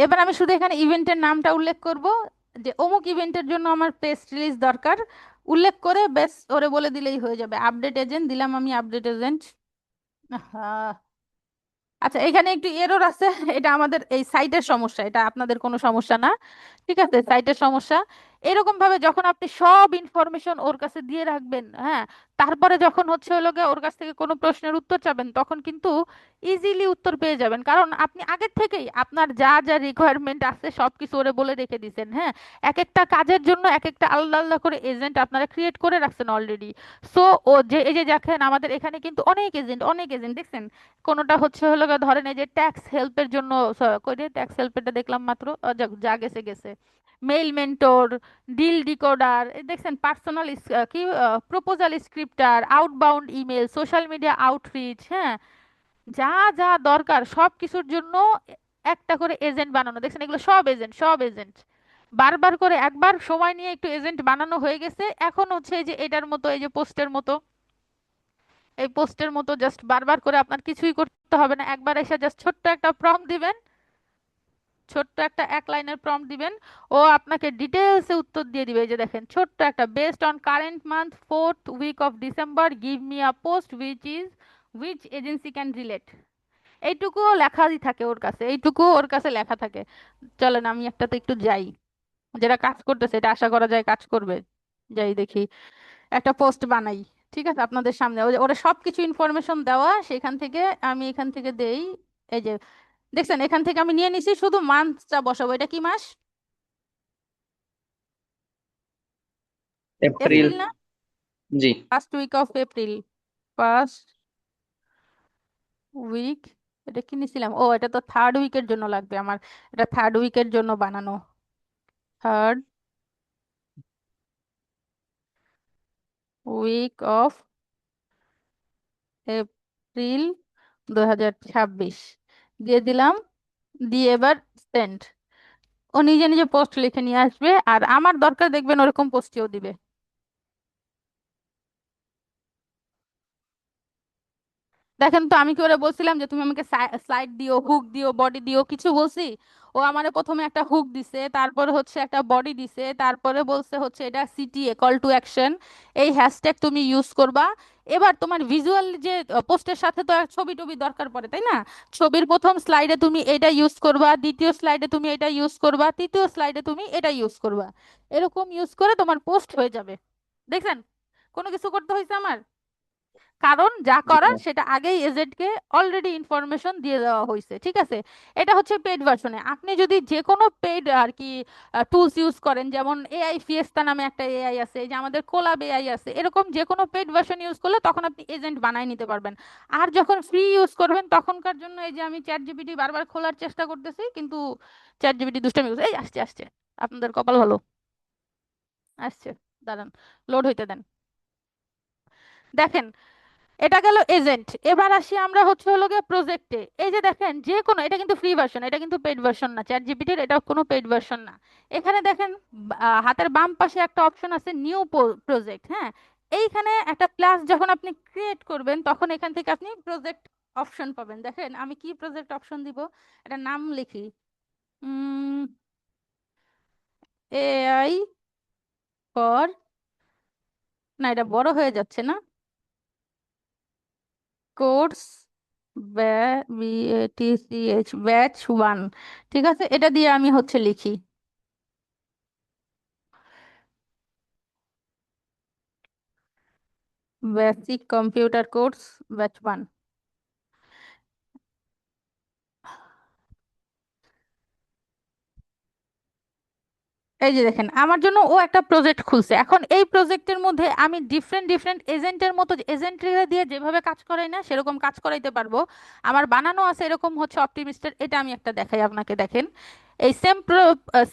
এবার আমি শুধু এখানে ইভেন্টের নামটা উল্লেখ করব, যে অমুক ইভেন্টের জন্য আমার প্রেস রিলিজ দরকার, উল্লেখ করে বেশ ওরে বলে দিলেই হয়ে যাবে। আপডেট এজেন্ট দিলাম আমি, আপডেট এজেন্ট। হ্যাঁ, আচ্ছা এখানে একটু এরর আছে, এটা আমাদের এই সাইটের সমস্যা, এটা আপনাদের কোনো সমস্যা না। ঠিক আছে, সাইটের সমস্যা। এরকম ভাবে যখন আপনি সব ইনফরমেশন ওর কাছে দিয়ে রাখবেন, হ্যাঁ, তারপরে যখন হচ্ছে হলো গিয়ে ওর কাছ থেকে কোনো প্রশ্নের উত্তর চাবেন, তখন কিন্তু ইজিলি উত্তর পেয়ে যাবেন, কারণ আপনি আগের থেকেই আপনার যা যা রিকোয়ারমেন্ট আছে সবকিছু ওরে বলে রেখে দিয়েছেন। হ্যাঁ, এক একটা কাজের জন্য এক একটা আলাদা আলাদা করে এজেন্ট আপনারা ক্রিয়েট করে রাখছেন অলরেডি। সো ও যে এই যে দেখেন আমাদের এখানে কিন্তু অনেক এজেন্ট দেখছেন। কোনোটা হচ্ছে হলো গিয়ে ধরেন এই যে ট্যাক্স হেল্পের জন্য, কই রে ট্যাক্স হেল্পেরটা দেখলাম মাত্র, যা গেছে গেছে। মেইল মেন্টর, ডিল ডিকোডার, দেখছেন পার্সোনাল কি proposal scripter, outbound email, social media আউটরিচ, হ্যাঁ, যা যা দরকার সব কিছুর জন্য একটা করে এজেন্ট বানানো, দেখছেন এগুলো সব এজেন্ট বারবার করে একবার সময় নিয়ে একটু এজেন্ট বানানো হয়ে গেছে। এখন হচ্ছে এই যে এটার মতো, এই যে পোস্টের মতো, এই পোস্টের মতো জাস্ট বারবার করে আপনার কিছুই করতে হবে না, একবার এসে জাস্ট ছোট্ট একটা প্রম্পট দিবেন, ছোট্ট একটা এক লাইনের প্রম্পট দিবেন, ও আপনাকে ডিটেলসে উত্তর দিয়ে দিবে। এই যে দেখেন ছোট্ট একটা, based on current month 4th week of December give me a post which agency can relate. এইটুকুও লেখাই থাকে ওর কাছে, এইটুকু ওর কাছে লেখা থাকে। চলেন আমি একটাতে একটু যাই, যেটা কাজ করতেছে এটা আশা করা যায় কাজ করবে। যাই দেখি, একটা পোস্ট বানাই। ঠিক আছে, আপনাদের সামনে ওরা সবকিছু ইনফরমেশন দেওয়া, সেখান থেকে আমি এখান থেকে দেই। এই যে দেখছেন এখান থেকে আমি নিয়ে নিছি, শুধু মান্থটা বসাবো। এটা কি মাস? এপ্রিল। এপ্রিল না? জি। First week of April, first week. এটা কি নিছিলাম? ও এটা তো 3rd উইকের জন্য লাগবে আমার, এটা 3rd উইকের জন্য বানানো। 3rd উইক অফ এপ্রিল 2026 দিয়ে দিলাম। দিয়ে এবার সেন্ড। ও নিজে নিজে পোস্ট লিখে নিয়ে আসবে, আর আমার দরকার দেখবেন ওরকম পোস্টেও দিবে। দেখেন তো আমি কি ওরা বলছিলাম যে তুমি আমাকে স্লাইড দিও, হুক দিও, বডি দিও, কিছু বলছি? ও আমারে প্রথমে একটা হুক দিছে, তারপরে হচ্ছে একটা বডি দিছে, তারপরে বলছে হচ্ছে এটা সিটিএ, কল টু অ্যাকশন, এই হ্যাশট্যাগ তুমি ইউজ করবা। এবার তোমার ভিজুয়াল যে পোস্টের সাথে তো এক ছবি টবি দরকার পড়ে, তাই না? ছবির প্রথম স্লাইডে তুমি এটা ইউজ করবা, দ্বিতীয় স্লাইডে তুমি এটা ইউজ করবা, তৃতীয় স্লাইডে তুমি এটা ইউজ করবা। এরকম ইউজ করে তোমার পোস্ট হয়ে যাবে। দেখছেন কোনো কিছু করতে হয়েছে আমার? কারণ যা জি করার ম্যাম। সেটা আগেই এজেন্টকে অলরেডি ইনফরমেশন দিয়ে দেওয়া হয়েছে। ঠিক আছে, এটা হচ্ছে পেইড ভার্সনে। আপনি যদি যে কোনো পেইড আর কি টুলস ইউজ করেন, যেমন এআই ফিয়েস্তা নামে একটা এআই আছে, এই যে আমাদের কোলাব এআই আছে, এরকম যে কোনো পেইড ভার্সন ইউজ করলে তখন আপনি এজেন্ট বানায় নিতে পারবেন। আর যখন ফ্রি ইউজ করবেন তখনকার জন্য এই যে আমি চ্যাট জিপিটি বারবার খোলার চেষ্টা করতেছি, কিন্তু চ্যাট জিপিটি দুষ্টামি করছে। এই আসছে আসছে, আপনাদের কপাল ভালো, আসছে, দাঁড়ান, লোড হইতে দেন। দেখেন এটা গেল এজেন্ট। এবার আসি আমরা হচ্ছে হলো গিয়ে প্রজেক্টে। এই যে দেখেন যে কোনো, এটা কিন্তু ফ্রি ভার্সন, এটা কিন্তু পেইড ভার্সন না চ্যাট জিপিটির, এটা কোনো পেইড ভার্সন না। এখানে দেখেন হাতের বাম পাশে একটা অপশন আছে নিউ প্রজেক্ট, হ্যাঁ, এইখানে একটা প্লাস যখন আপনি ক্রিয়েট করবেন তখন এখান থেকে আপনি প্রজেক্ট অপশন পাবেন। দেখেন আমি কি প্রজেক্ট অপশন দিব, এটা নাম লিখি, এআই ফর, না এটা বড় হয়ে যাচ্ছে না, কোর্স বিএটিসিএইচ ব্যাচ 1। ঠিক আছে, এটা দিয়ে আমি হচ্ছে লিখি বেসিক কম্পিউটার কোর্স ব্যাচ 1। এই যে দেখেন আমার জন্য ও একটা প্রজেক্ট খুলছে। এখন এই প্রজেক্টের মধ্যে আমি ডিফারেন্ট ডিফারেন্ট এজেন্টের মতো, এজেন্টরা দিয়ে যেভাবে কাজ করাই না সেরকম কাজ করাইতে পারবো। আমার বানানো আছে এরকম হচ্ছে অপটিমিস্টের, এটা আমি একটা দেখাই আপনাকে, দেখেন এই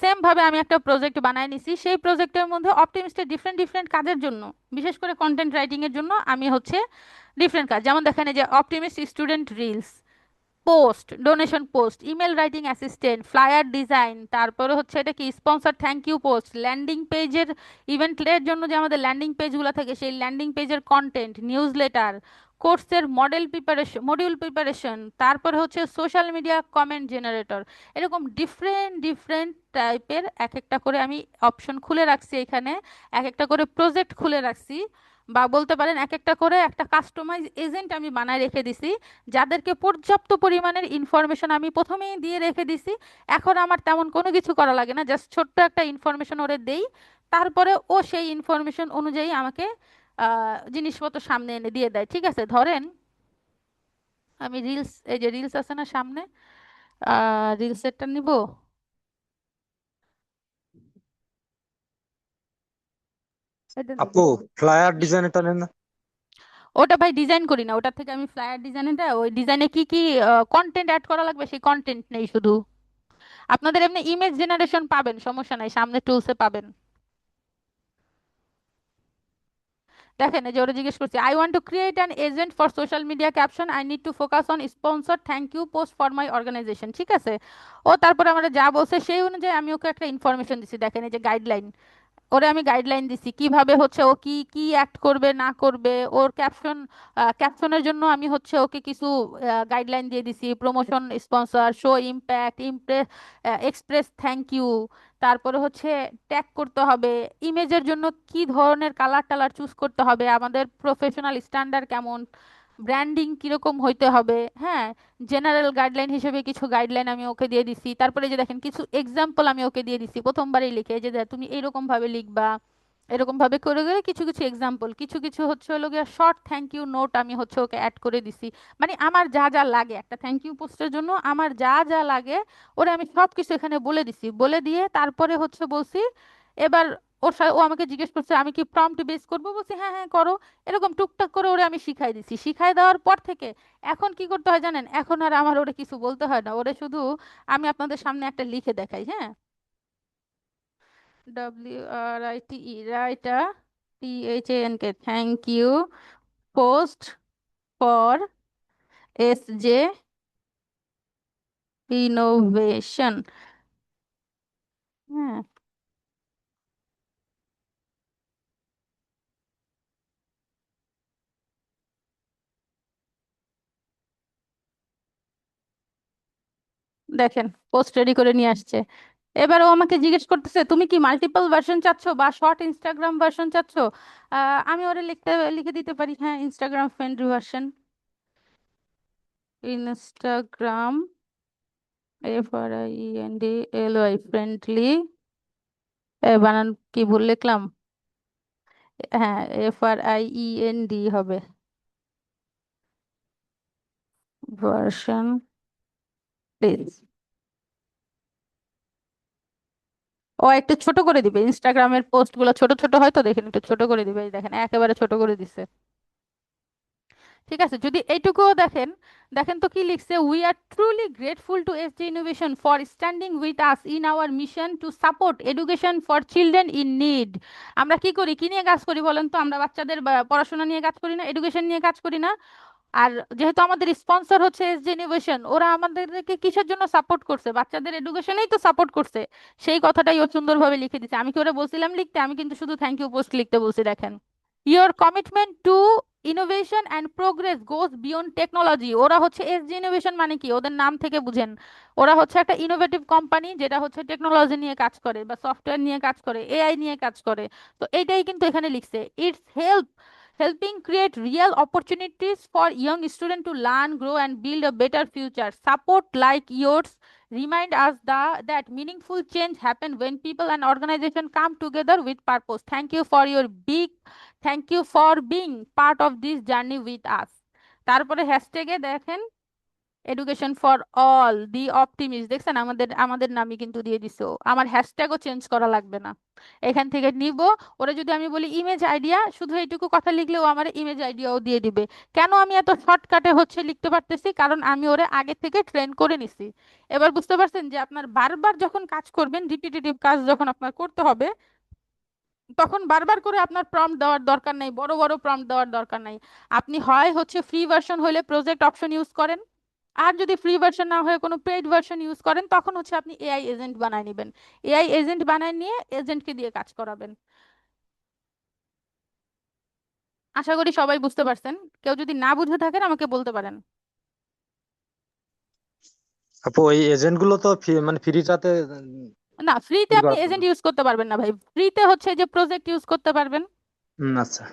সেম ভাবে আমি একটা প্রজেক্ট বানাই নিছি। সেই প্রজেক্টের মধ্যে অপটিমিস্টের ডিফারেন্ট ডিফারেন্ট কাজের জন্য, বিশেষ করে কন্টেন্ট রাইটিং এর জন্য আমি হচ্ছে ডিফারেন্ট কাজ, যেমন দেখেন এই যে optimist student reels, post, donation post, email writing assistant, flyer design, তারপরে হচ্ছে এটা কি sponsor thank you post, landing পেজের ইভেন্টের জন্য যে আমাদের ল্যান্ডিং পেজগুলো থাকে সেই ল্যান্ডিং পেজের কন্টেন্ট, নিউজ লেটার, কোর্সের মডিউল প্রিপারেশন, তারপরে হচ্ছে সোশ্যাল মিডিয়া কমেন্ট জেনারেটর। এরকম ডিফারেন্ট ডিফারেন্ট টাইপের এক একটা করে আমি অপশন খুলে রাখছি এখানে, এক একটা করে প্রজেক্ট খুলে রাখছি, বা বলতে পারেন এক একটা করে একটা কাস্টমাইজ এজেন্ট আমি বানায় রেখে দিছি, যাদেরকে পর্যাপ্ত পরিমাণের ইনফরমেশন আমি প্রথমেই দিয়ে রেখে দিছি। এখন আমার তেমন কোনো কিছু করা লাগে না, জাস্ট ছোট্ট একটা ইনফরমেশন ওরে দেই, তারপরে ও সেই ইনফরমেশন অনুযায়ী আমাকে জিনিসপত্র সামনে এনে দিয়ে দেয়। ঠিক আছে, ধরেন আমি রিলস, এই যে রিলস আছে না সামনে, রিলসেরটা নিব। এটা নিব। আপু, ফ্লায়ার ডিজাইনটা নেন না? ওটা ভাই ডিজাইন করি না, ওটা থেকে আমি ফ্লায়ার ডিজাইনটা, ওই ডিজাইনে কি কি কন্টেন্ট অ্যাড করা লাগবে সেই কন্টেন্ট নেই শুধু। আপনাদের এমনি ইমেজ জেনারেশন পাবেন, সমস্যা নাই, সামনে টুলসে পাবেন। দেখেন এই যে ওরা জিজ্ঞেস করছে, I want to create an agent for social media caption, I need to focus on sponsor thank you post for my organization. ঠিক আছে, ও তারপরে আমরা যা বলছে সেই অনুযায়ী আমি ওকে একটা ইনফরমেশন দিছি। দেখেন এই যে গাইডলাইন, ওরে আমি গাইডলাইন দিছি কিভাবে হচ্ছে ও কি কি অ্যাক্ট করবে না করবে, ওর ক্যাপশনের জন্য আমি হচ্ছে ওকে কিছু গাইডলাইন দিয়ে দিছি, promotion, sponsor, show impact, impress, express thank you, তারপরে হচ্ছে ট্যাগ করতে হবে, ইমেজের জন্য কি ধরনের কালার টালার চুজ করতে হবে, আমাদের প্রফেশনাল স্ট্যান্ডার্ড কেমন, ব্র্যান্ডিং কিরকম হইতে হবে, হ্যাঁ, জেনারেল গাইডলাইন হিসেবে কিছু গাইডলাইন আমি ওকে দিয়ে দিছি। তারপরে এই যে দেখেন কিছু এক্সাম্পল আমি ওকে দিয়ে দিছি প্রথমবারই লিখে, যে দেখ তুমি এরকম ভাবে লিখবা, এরকম ভাবে করে গেলে কিছু কিছু এক্সাম্পল, কিছু কিছু হচ্ছে হলো গিয়ে শর্ট থ্যাংক ইউ নোট আমি হচ্ছে ওকে অ্যাড করে দিছি। মানে আমার যা যা লাগে একটা থ্যাংক ইউ পোস্টের জন্য, আমার যা যা লাগে ওরে আমি সব কিছু এখানে বলে দিছি, বলে দিয়ে তারপরে হচ্ছে বলছি এবার ও আমাকে জিজ্ঞেস করছে আমি কি প্রম্পট বেস করবো, বলছি হ্যাঁ হ্যাঁ করো। এরকম টুকটাক করে ওরে আমি শিখাই দিছি, শিখাই দেওয়ার পর থেকে এখন কি করতে হয় জানেন, এখন আর আমার ওরে কিছু বলতে হয় না, ওরে শুধু আমি আপনাদের সামনে একটা লিখে দেখাই, হ্যাঁ, write a, THANK, thank you post for SJ innovation. হ্যাঁ, দেখেন পোস্ট রেডি করে নিয়ে আসছে। এবার ও আমাকে জিজ্ঞেস করতেছে তুমি কি মাল্টিপল ভার্সন চাচ্ছো বা শর্ট ইনস্টাগ্রাম ভার্সন চাচ্ছো। আমি ওরে লিখে দিতে পারি, হ্যাঁ Instagram friendly version, Instagram FRIENDLY friendly, বানান কি ভুল লিখলাম, হ্যাঁ FRIEND হবে, ভার্সন প্লিজ। ও একটু ছোট করে দিবে, ইনস্টাগ্রামের পোস্ট গুলো ছোট ছোট হয় তো, দেখেন একটু ছোট করে দিবে, এই দেখেন একেবারে ছোট করে দিছে। ঠিক আছে, যদি এইটুকুও দেখেন, দেখেন তো কি লিখছে, we are truly grateful to SJ innovation for standing with us in our mission to support education for children in need. আমরা কি করি, কি নিয়ে কাজ করি বলেন তো, আমরা বাচ্চাদের পড়াশোনা নিয়ে কাজ করি না, এডুকেশন নিয়ে কাজ করি না। আর যেহেতু আমাদের স্পন্সর হচ্ছে SJ ইনোভেশন, ওরা আমাদেরকে কিসের জন্য সাপোর্ট করছে, বাচ্চাদের এডুকেশনেই তো সাপোর্ট করছে। সেই কথাটাই ও সুন্দরভাবে লিখে দিচ্ছে, আমি কি ওরা বলছিলাম লিখতে, আমি কিন্তু শুধু থ্যাংক ইউ পোস্ট লিখতে বলছি। দেখেন, your commitment to innovation and progress goes beyond technology. ওরা হচ্ছে SJ ইনোভেশন মানে কি, ওদের নাম থেকে বুঝেন, ওরা হচ্ছে একটা ইনোভেটিভ কোম্পানি যেটা হচ্ছে টেকনোলজি নিয়ে কাজ করে বা সফটওয়্যার নিয়ে কাজ করে, AI নিয়ে কাজ করে। তো এইটাই কিন্তু এখানে লিখছে, it's helping create real opportunities for young students to learn, grow, and build a better future. Support like yours remind us that meaningful change happen when people and organization come together with purpose. Thank you for being part of this journey with us. তারপরে হ্যাশট্যাগে দেখেন education for all the optimist, দেখছেন আমাদের আমাদের নামই কিন্তু দিয়ে দিছো, আমার হ্যাশট্যাগও চেঞ্জ করা লাগবে না, এখান থেকে নিব। ওরা যদি আমি বলি ইমেজ আইডিয়া, শুধু এইটুকু কথা লিখলেও আমার ইমেজ আইডিয়াও দিয়ে দিবে। কেন আমি এত শর্টকাটে হচ্ছে লিখতে পারতেছি, কারণ আমি ওরে আগে থেকে ট্রেন করে নিছি। এবার বুঝতে পারছেন যে আপনার বারবার যখন কাজ করবেন, রিপিটেটিভ কাজ যখন আপনার করতে হবে, তখন বারবার করে আপনার প্রম্পট দেওয়ার দরকার নেই, বড় বড় প্রম্পট দেওয়ার দরকার নাই। আপনি হয় হচ্ছে ফ্রি ভার্সন হলে প্রজেক্ট অপশন ইউজ করেন, আর যদি ফ্রি ভার্সন না হয়ে কোনো পেইড ভার্সন ইউজ করেন তখন হচ্ছে আপনি এআই এজেন্ট বানায় নেবেন। এআই এজেন্ট বানায় নিয়ে এজেন্টকে দিয়ে কাজ করাবেন। আশা করি সবাই বুঝতে পারছেন। কেউ যদি না বুঝে থাকেন আমাকে বলতে পারেন। আপু ওই এজেন্ট গুলো তো মানে ফ্রিটাতে না, ফ্রিতে ই আপনি করা এজেন্ট যাবে। ইউজ করতে পারবেন না ভাই। ফ্রিতে হচ্ছে যে প্রজেক্ট ইউজ করতে পারবেন, আচ্ছা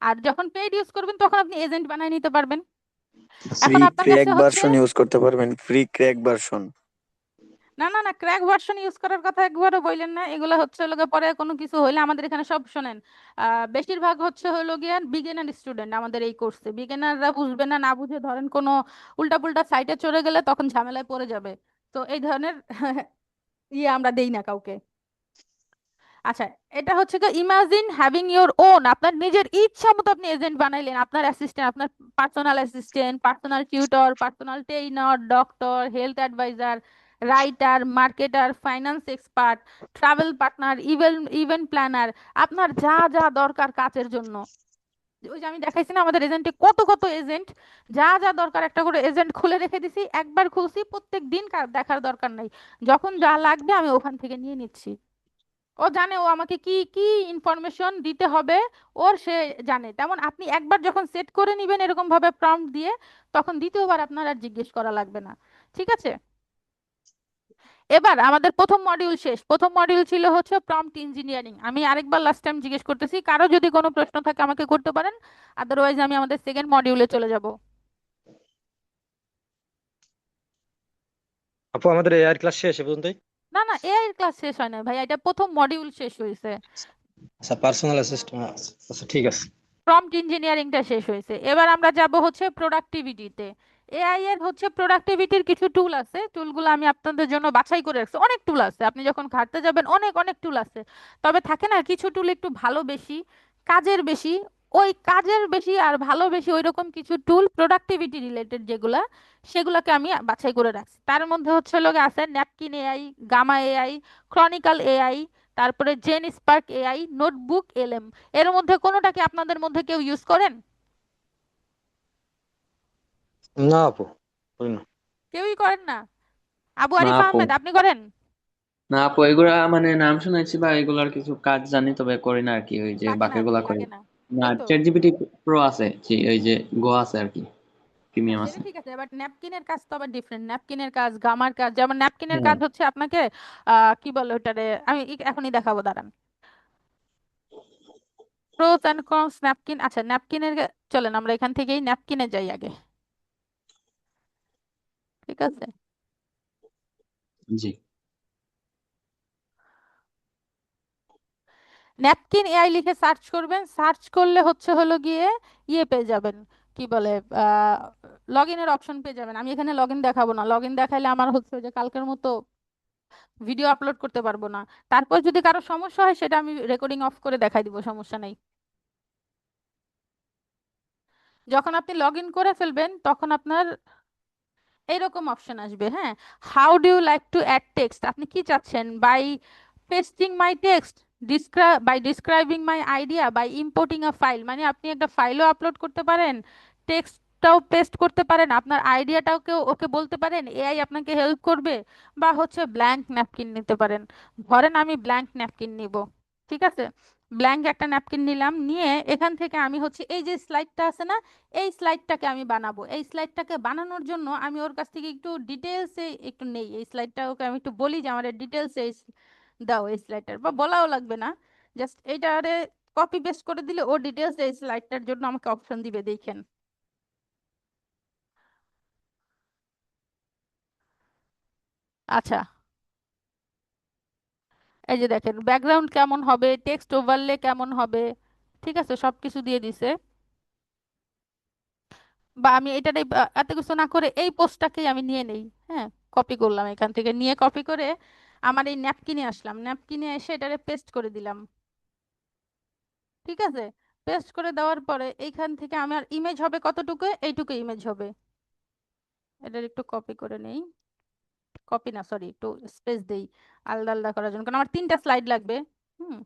আর যখন পেইড ইউজ করবেন তখন আপনি এজেন্ট বানায় নিতে পারবেন। ফ্রি এখন আপনার ক্র্যাক কাছে হচ্ছে, ভার্সন ইউজ করতে পারবেন, ফ্রি ক্র্যাক ভার্সন। না না না, ক্র্যাক ভার্সন ইউজ করার কথা একবারও বললেন না। এগুলো হচ্ছে হলো গিয়ে পরে কোনো কিছু হইলে আমাদের এখানে সব শোনেন, বেশিরভাগ হচ্ছে হলো গিয়ে বিগিনার স্টুডেন্ট আমাদের এই কোর্সে। বিগিনাররা বুঝবে না, না বুঝে ধরেন কোনো উল্টাপুল্টা সাইটে চলে গেলে তখন ঝামেলায় পড়ে যাবে। তো এই ধরনের আমরা দেই না কাউকে। আচ্ছা, এটা হচ্ছে কি, ইমাজিন হ্যাভিং ইওর ওন, আপনার নিজের ইচ্ছা মতো আপনি এজেন্ট বানাইলেন, আপনার অ্যাসিস্ট্যান্ট, আপনার personal assistant, personal tutor, personal trainer, doctor, health advisor, writer, marketer, finance expert, travel partner, event planner, আপনার যা যা দরকার কাজের জন্য। ওই যে আমি দেখাইছি না আমাদের এজেন্টে কত কত এজেন্ট, যা যা দরকার একটা করে এজেন্ট খুলে রেখে দিছি, একবার খুলছি, প্রত্যেক দিন দেখার দরকার নাই, যখন যা লাগবে আমি ওখান থেকে নিয়ে নিচ্ছি। ও জানে ও আমাকে কি কি ইনফরমেশন দিতে হবে, সে জানে। তেমন আপনি একবার যখন সেট করে নিবেন এরকম ভাবে প্রম্পট দিয়ে, তখন দ্বিতীয়বার আপনার আর জিজ্ঞেস করা লাগবে না। ঠিক আছে, এবার আমাদের প্রথম মডিউল শেষ। প্রথম মডিউল ছিল হচ্ছে প্রম্পট ইঞ্জিনিয়ারিং। আমি আরেকবার লাস্ট টাইম জিজ্ঞেস করতেছি, কারো যদি কোনো প্রশ্ন থাকে আমাকে করতে পারেন, আদারওয়াইজ আমি আমাদের সেকেন্ড মডিউলে চলে যাব। আপু, আমাদের এআই ক্লাস শেষ এ পর্যন্তই। না না, এআই এর ক্লাস শেষ হয় না ভাই, এটা প্রথম মডিউল শেষ হয়েছে। আচ্ছা, পার্সোনাল অ্যাসিস্ট্যান্ট। আচ্ছা ঠিক আছে। প্রম্পট ইঞ্জিনিয়ারিংটা শেষ হয়েছে, এবার আমরা যাব হচ্ছে প্রোডাক্টিভিটিতে। এআই এর হচ্ছে প্রোডাক্টিভিটির কিছু টুল আছে, টুলগুলো আমি আপনাদের জন্য বাছাই করে রাখছি। অনেক টুল আছে, আপনি যখন ঘাটতে যাবেন অনেক অনেক টুল আছে। তবে থাকে না কিছু টুল একটু ভালো বেশি, কাজের বেশি, ওই কাজের বেশি আর ভালো বেশি ওই রকম কিছু টুল প্রোডাক্টিভিটি রিলেটেড যেগুলা, সেগুলোকে আমি বাছাই করে রাখছি। তার মধ্যে হচ্ছে লোক আছে napkin AI, Gamma AI, Chronicle AI, তারপরে Genspark AI, notebook LM. এর মধ্যে কোনোটা কি আপনাদের মধ্যে কেউ ইউজ করেন? না আপু, করি না। কেউই করেন না? আবু না আরিফ আপু, আহমেদ, আপনি করেন? না আপু, এগুলা মানে নাম শুনেছি বা এগুলার কিছু কাজ জানি, তবে করি না আর কি, ওই যে লাগে না আর কি, বাকিগুলা করি। লাগে না। না, এই তো, চ্যাট জিপিটি প্রো আছে, ওই যে গো আছে আর কি, হ্যাঁ প্রিমিয়াম সেটা আছে। ঠিক আছে, বাট ন্যাপকিনের কাজ তো আবার ডিফারেন্ট। ন্যাপকিনের কাজ, গামার কাজ, যেমন ন্যাপকিনের হ্যাঁ, কাজ হচ্ছে আপনাকে কি বলে ওটারে, আমি এখনই দেখাবো, দাঁড়ান। প্রোস এন্ড কনস ন্যাপকিন। আচ্ছা, ন্যাপকিনের চলেন আমরা এখান থেকেই ন্যাপকিনে যাই আগে। ঠিক আছে, জি। ন্যাপকিন এআই লিখে সার্চ করবেন, সার্চ করলে হচ্ছে হলো গিয়ে পেয়ে যাবেন, কি বলে, লগ ইনের অপশন পেয়ে যাবেন। আমি এখানে লগ ইন দেখাবো না, লগ ইন দেখাইলে আমার হচ্ছে যে কালকের মতো ভিডিও আপলোড করতে পারবো না। তারপর যদি কারো সমস্যা হয় সেটা আমি রেকর্ডিং অফ করে দেখাই দিব, সমস্যা নেই। যখন আপনি লগ ইন করে ফেলবেন তখন আপনার এইরকম অপশন আসবে। হ্যাঁ, how do you like to add text, আপনি কি চাচ্ছেন? By pasting my text, by describing my idea, by importing a file, মানে আপনি একটা ফাইলও আপলোড করতে পারেন, টেক্সটটাও পেস্ট করতে পারেন, আপনার আইডিয়াটাকে ওকে বলতে পারেন, এআই আপনাকে হেল্প করবে। বা হচ্ছে ব্ল্যাঙ্ক ন্যাপকিন নিতে পারেন। ধরেন আমি ব্ল্যাঙ্ক ন্যাপকিন নিব, ঠিক আছে, ব্ল্যাঙ্ক একটা ন্যাপকিন নিলাম, নিয়ে এখান থেকে আমি হচ্ছে এই যে স্লাইডটা আছে না, এই স্লাইডটাকে আমি বানাবো। এই স্লাইডটাকে বানানোর জন্য আমি ওর কাছ থেকে একটু ডিটেলসে একটু নেই, এই স্লাইডটা ওকে আমি একটু বলি যে আমার ডিটেলসে দাও এই স্লাইডটার, বা বলাও লাগবে না, জাস্ট এইটারে কপি পেস্ট করে দিলে ও ডিটেলস এই স্লাইডটার জন্য আমাকে অপশন দিবে, দেখেন। আচ্ছা, এই যে দেখেন ব্যাকগ্রাউন্ড কেমন হবে, টেক্সট ওভারলে কেমন হবে, ঠিক আছে, সবকিছু দিয়ে দিছে। বা আমি এটাই এত কিছু না করে এই পোস্টটাকেই আমি নিয়ে নেই। হ্যাঁ, কপি করলাম, এখান থেকে নিয়ে কপি করে আমার এই ন্যাপকিনে আসলাম, ন্যাপকিনে এসে এটারে পেস্ট করে দিলাম। ঠিক আছে, পেস্ট করে দেওয়ার পরে এইখান থেকে আমার ইমেজ হবে কতটুকু, এইটুকু ইমেজ হবে। এটার একটু কপি করে নেই, কপি না সরি, একটু স্পেস দেই আলাদা আলাদা করার জন্য, কারণ আমার তিনটা স্লাইড লাগবে। হুম,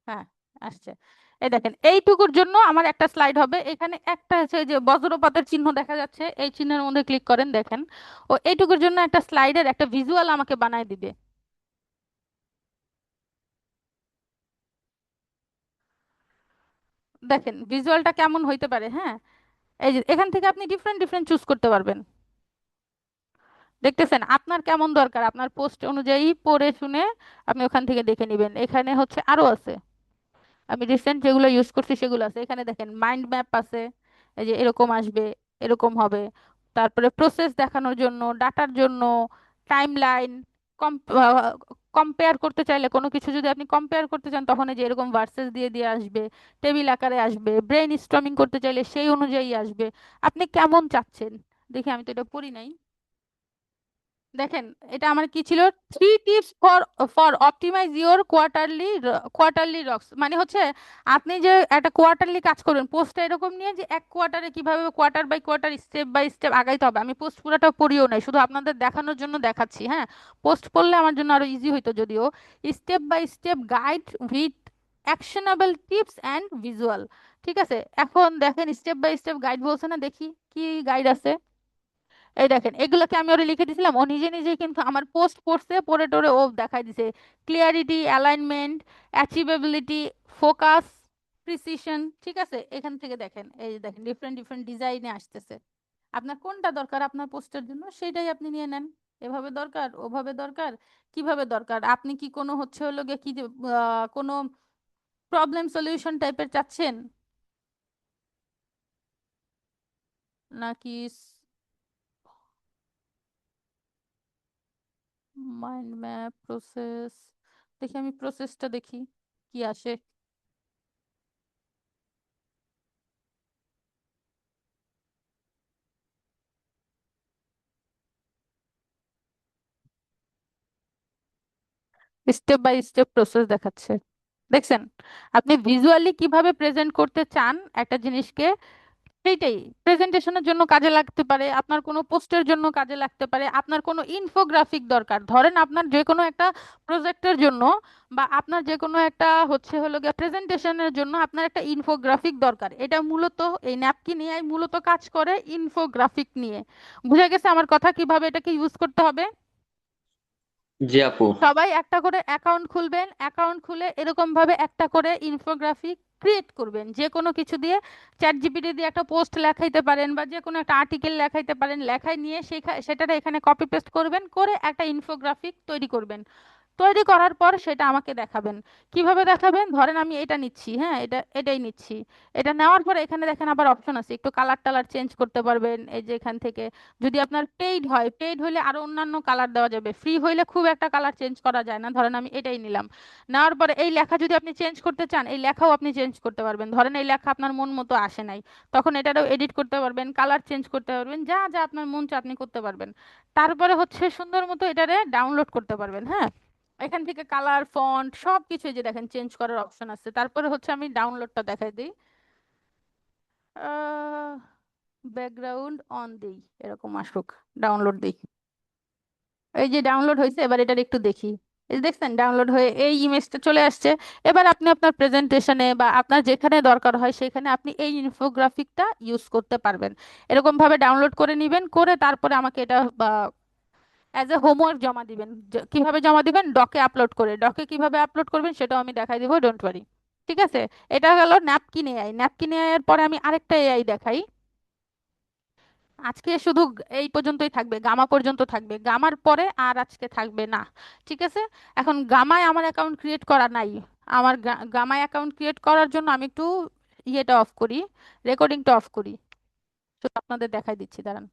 হ্যাঁ, আসছে। এই দেখেন এইটুকুর জন্য আমার একটা স্লাইড হবে, এখানে একটা আছে যে বজ্রপাতের চিহ্ন দেখা যাচ্ছে, এই চিহ্নের মধ্যে ক্লিক করেন, দেখেন ও এইটুকুর জন্য একটা স্লাইডের একটা ভিজুয়াল আমাকে বানায় দিবে। দেখেন ভিজুয়ালটা কেমন হইতে পারে, হ্যাঁ। এই যে এখান থেকে আপনি ডিফারেন্ট ডিফারেন্ট চুজ করতে পারবেন, দেখতেছেন আপনার কেমন দরকার, আপনার পোস্ট অনুযায়ী পড়ে শুনে আপনি ওখান থেকে দেখে নেবেন। এখানে হচ্ছে আরো আছে, আমি রিসেন্ট যেগুলো ইউজ করছি সেগুলো আছে, এখানে দেখেন মাইন্ড ম্যাপ আছে, এই যে এরকম আসবে, এরকম হবে। তারপরে প্রসেস দেখানোর জন্য, ডাটার জন্য, টাইমলাইন, কম্পেয়ার করতে চাইলে কোনো কিছু যদি আপনি কম্পেয়ার করতে চান তখন এই যে এরকম ভার্সেস দিয়ে দিয়ে আসবে, টেবিল আকারে আসবে, ব্রেন স্টর্মিং করতে চাইলে সেই অনুযায়ী আসবে। আপনি কেমন চাচ্ছেন দেখি, আমি তো এটা পড়ি নাই। দেখেন এটা আমার কি ছিল, 3 tips for for optimize your quarterly rocks, মানে হচ্ছে আপনি যে একটা কোয়ার্টারলি কাজ করবেন, পোস্টটা এরকম নিয়ে যে এক কোয়ার্টারে কিভাবে quarter by quarter step by step আগাইতে হবে। আমি পোস্ট পুরোটা পড়িও নাই, শুধু আপনাদের দেখানোর জন্য দেখাচ্ছি, হ্যাঁ। পোস্ট পড়লে আমার জন্য আরো ইজি হইতো যদিও। Step by step guide with actionable tips and visual. ঠিক আছে, এখন দেখেন স্টেপ বাই স্টেপ গাইড বলছে না, দেখি কি গাইড আছে। এই দেখেন এগুলোকে আমি ওরে লিখে দিছিলাম, ও নিজে নিজেই কিন্তু আমার পোস্ট পড়ছে, পড়ে টোরে ও দেখাই দিছে। Clarity, alignment, achievability, focus, precision. ঠিক আছে, এখান থেকে দেখেন এই যে দেখেন ডিফারেন্ট ডিফারেন্ট ডিজাইনে আসতেছে। আপনার কোনটা দরকার আপনার পোস্টের জন্য সেটাই আপনি নিয়ে নেন। এভাবে দরকার, ওভাবে দরকার, কিভাবে দরকার, আপনি কি কোনো হচ্ছে হলো গিয়ে কি কোনো প্রবলেম সলিউশন টাইপের চাচ্ছেন, নাকি মাইন্ড ম্যাপ, প্রসেস। দেখি আমি প্রসেসটা দেখি কি আসে। স্টেপ বাই স্টেপ প্রসেস দেখাচ্ছে, দেখছেন। আপনি ভিজুয়ালি কিভাবে প্রেজেন্ট করতে চান একটা জিনিসকে, সেইটাই প্রেজেন্টেশনের জন্য কাজে লাগতে পারে, আপনার কোনো পোস্টের জন্য কাজে লাগতে পারে, আপনার কোনো ইনফোগ্রাফিক দরকার, ধরেন আপনার যে কোনো একটা প্রজেক্টের জন্য বা আপনার যে কোনো একটা হচ্ছে হলো গিয়ে প্রেজেন্টেশনের জন্য আপনার একটা ইনফোগ্রাফিক দরকার। এটা মূলত এই ন্যাপকিন এআই মূলত কাজ করে ইনফোগ্রাফিক নিয়ে। বুঝা গেছে আমার কথা, কিভাবে এটাকে ইউজ করতে হবে। জি আপু। সবাই একটা করে অ্যাকাউন্ট খুলবেন, অ্যাকাউন্ট খুলে এরকম ভাবে একটা করে ইনফোগ্রাফিক ক্রিয়েট করবেন, যে কোনো কিছু দিয়ে। চ্যাট জিপিটি দিয়ে একটা পোস্ট লেখাইতে পারেন বা যে কোনো একটা আর্টিকেল লেখাইতে পারেন, লেখাই নিয়ে সেটা এখানে কপি পেস্ট করবেন, করে একটা ইনফোগ্রাফিক তৈরি করবেন। তৈরি করার পর সেটা আমাকে দেখাবেন। কিভাবে দেখাবেন, ধরেন আমি এটা নিচ্ছি, হ্যাঁ, এটাই নিচ্ছি। এটা নেওয়ার পরে এখানে দেখেন আবার অপশন আছে, একটু কালার টালার চেঞ্জ করতে পারবেন এই যে এখান থেকে। যদি আপনার পেইড হয়, পেইড হলে আরো অন্যান্য কালার দেওয়া যাবে, ফ্রি হইলে খুব একটা কালার চেঞ্জ করা যায় না। ধরেন আমি এটাই নিলাম, নেওয়ার পরে এই লেখা যদি আপনি চেঞ্জ করতে চান, এই লেখাও আপনি চেঞ্জ করতে পারবেন। ধরেন এই লেখা আপনার মন মতো আসে নাই, তখন এটারও এডিট করতে পারবেন, কালার চেঞ্জ করতে পারবেন, যা যা আপনার মন চায় আপনি করতে পারবেন। তারপরে হচ্ছে সুন্দর মতো এটারে ডাউনলোড করতে পারবেন, হ্যাঁ। এখান থেকে কালার, ফন্ট সবকিছু এই যে দেখেন চেঞ্জ করার অপশন আছে। তারপরে হচ্ছে আমি ডাউনলোডটা দেখাই দিই, ব্যাকগ্রাউন্ড অন দিই, এরকম আসুক, ডাউনলোড দিই। এই যে ডাউনলোড হয়েছে, এবার এটার একটু দেখি। এই যে দেখছেন ডাউনলোড হয়ে এই ইমেজটা চলে আসছে। এবার আপনি আপনার প্রেজেন্টেশনে বা আপনার যেখানে দরকার হয় সেখানে আপনি এই ইনফোগ্রাফিকটা ইউজ করতে পারবেন। এরকম ভাবে ডাউনলোড করে নিবেন, করে তারপরে আমাকে এটা অ্যাজ এ হোমওয়ার্ক জমা দিবেন। কিভাবে জমা দিবেন, ডকে আপলোড করে, ডকে কিভাবে আপলোড করবেন সেটাও আমি দেখাই দিব, ডোন্ট ওয়ারি। ঠিক আছে, এটা গেল ন্যাপকিন এআই। ন্যাপকিন এআই এর পরে আমি আরেকটা এআই দেখাই। আজকে শুধু এই পর্যন্তই থাকবে, গামা পর্যন্ত থাকবে, গামার পরে আর আজকে থাকবে না। ঠিক আছে, এখন গামায় আমার অ্যাকাউন্ট ক্রিয়েট করা নাই। আমার গামায় অ্যাকাউন্ট ক্রিয়েট করার জন্য আমি একটু ইয়েটা অফ করি, রেকর্ডিংটা অফ করি, শুধু আপনাদের দেখাই দিচ্ছি, দাঁড়ান।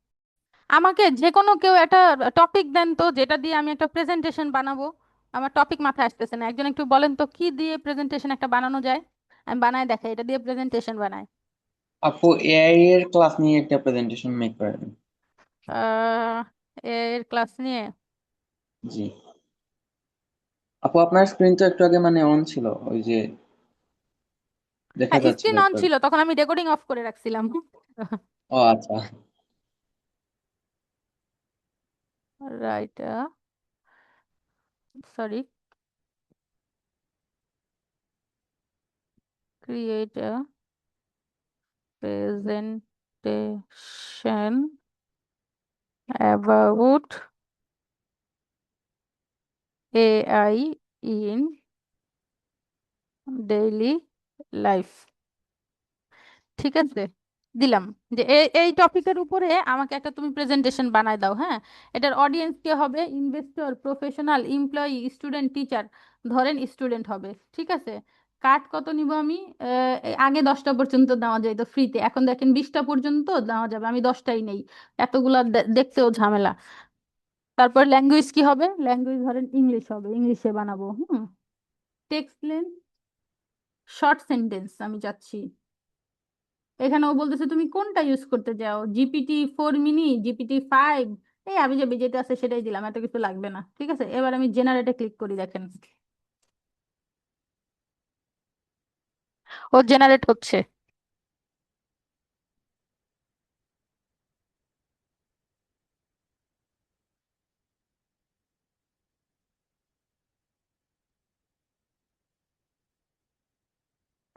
আমাকে যে কোনো কেউ একটা টপিক দেন তো, যেটা দিয়ে আমি একটা প্রেজেন্টেশন বানাবো। আমার টপিক মাথায় আসতেছে না, একজন একটু বলেন তো কি দিয়ে প্রেজেন্টেশন একটা বানানো যায়। আমি বানায় দেখাই, এটা দিয়ে প্রেজেন্টেশন বানাই। আপু এআই এর ক্লাস নিয়ে একটা প্রেজেন্টেশন মেক করেন। আহ এর ক্লাস নিয়ে। জি আপু, আপনার স্ক্রিন তো একটু আগে মানে অন ছিল, ওই যে দেখা হ্যাঁ যাচ্ছিল স্ক্রিন অন একটু ছিল, আগে। তখন আমি রেকর্ডিং অফ করে রাখছিলাম। ও আচ্ছা। Right, sorry. create a presentation about AI in daily life। ঠিক আছে, দিলাম যে এই এই টপিকের উপরে আমাকে একটা তুমি প্রেজেন্টেশন বানায় দাও। হ্যাঁ, এটার অডিয়েন্স কে হবে? Investor, professional, employee, student, teacher. ধরেন স্টুডেন্ট হবে, ঠিক আছে। কাট কত নিব আমি? আগে 10টা পর্যন্ত দেওয়া যায় তো ফ্রিতে, এখন দেখেন 20টা পর্যন্ত দেওয়া যাবে, আমি 10টাই নেই, এতগুলা দেখতেও ঝামেলা। তারপর ল্যাঙ্গুয়েজ কি হবে? ল্যাঙ্গুয়েজ ধরেন ইংলিশ হবে, ইংলিশে বানাবো। টেক্সট লেন্থ শর্ট সেন্টেন্স আমি চাচ্ছি। এখানে ও বলতেছে তুমি কোনটা ইউজ করতে চাও, GPT-4 মিনি, GPT-5? এই আমি যে যেটা আছে সেটাই দিলাম, এত কিছু লাগবে না। ঠিক আছে, এবার আমি জেনারেটে ক্লিক করি, দেখেন ও জেনারেট হচ্ছে।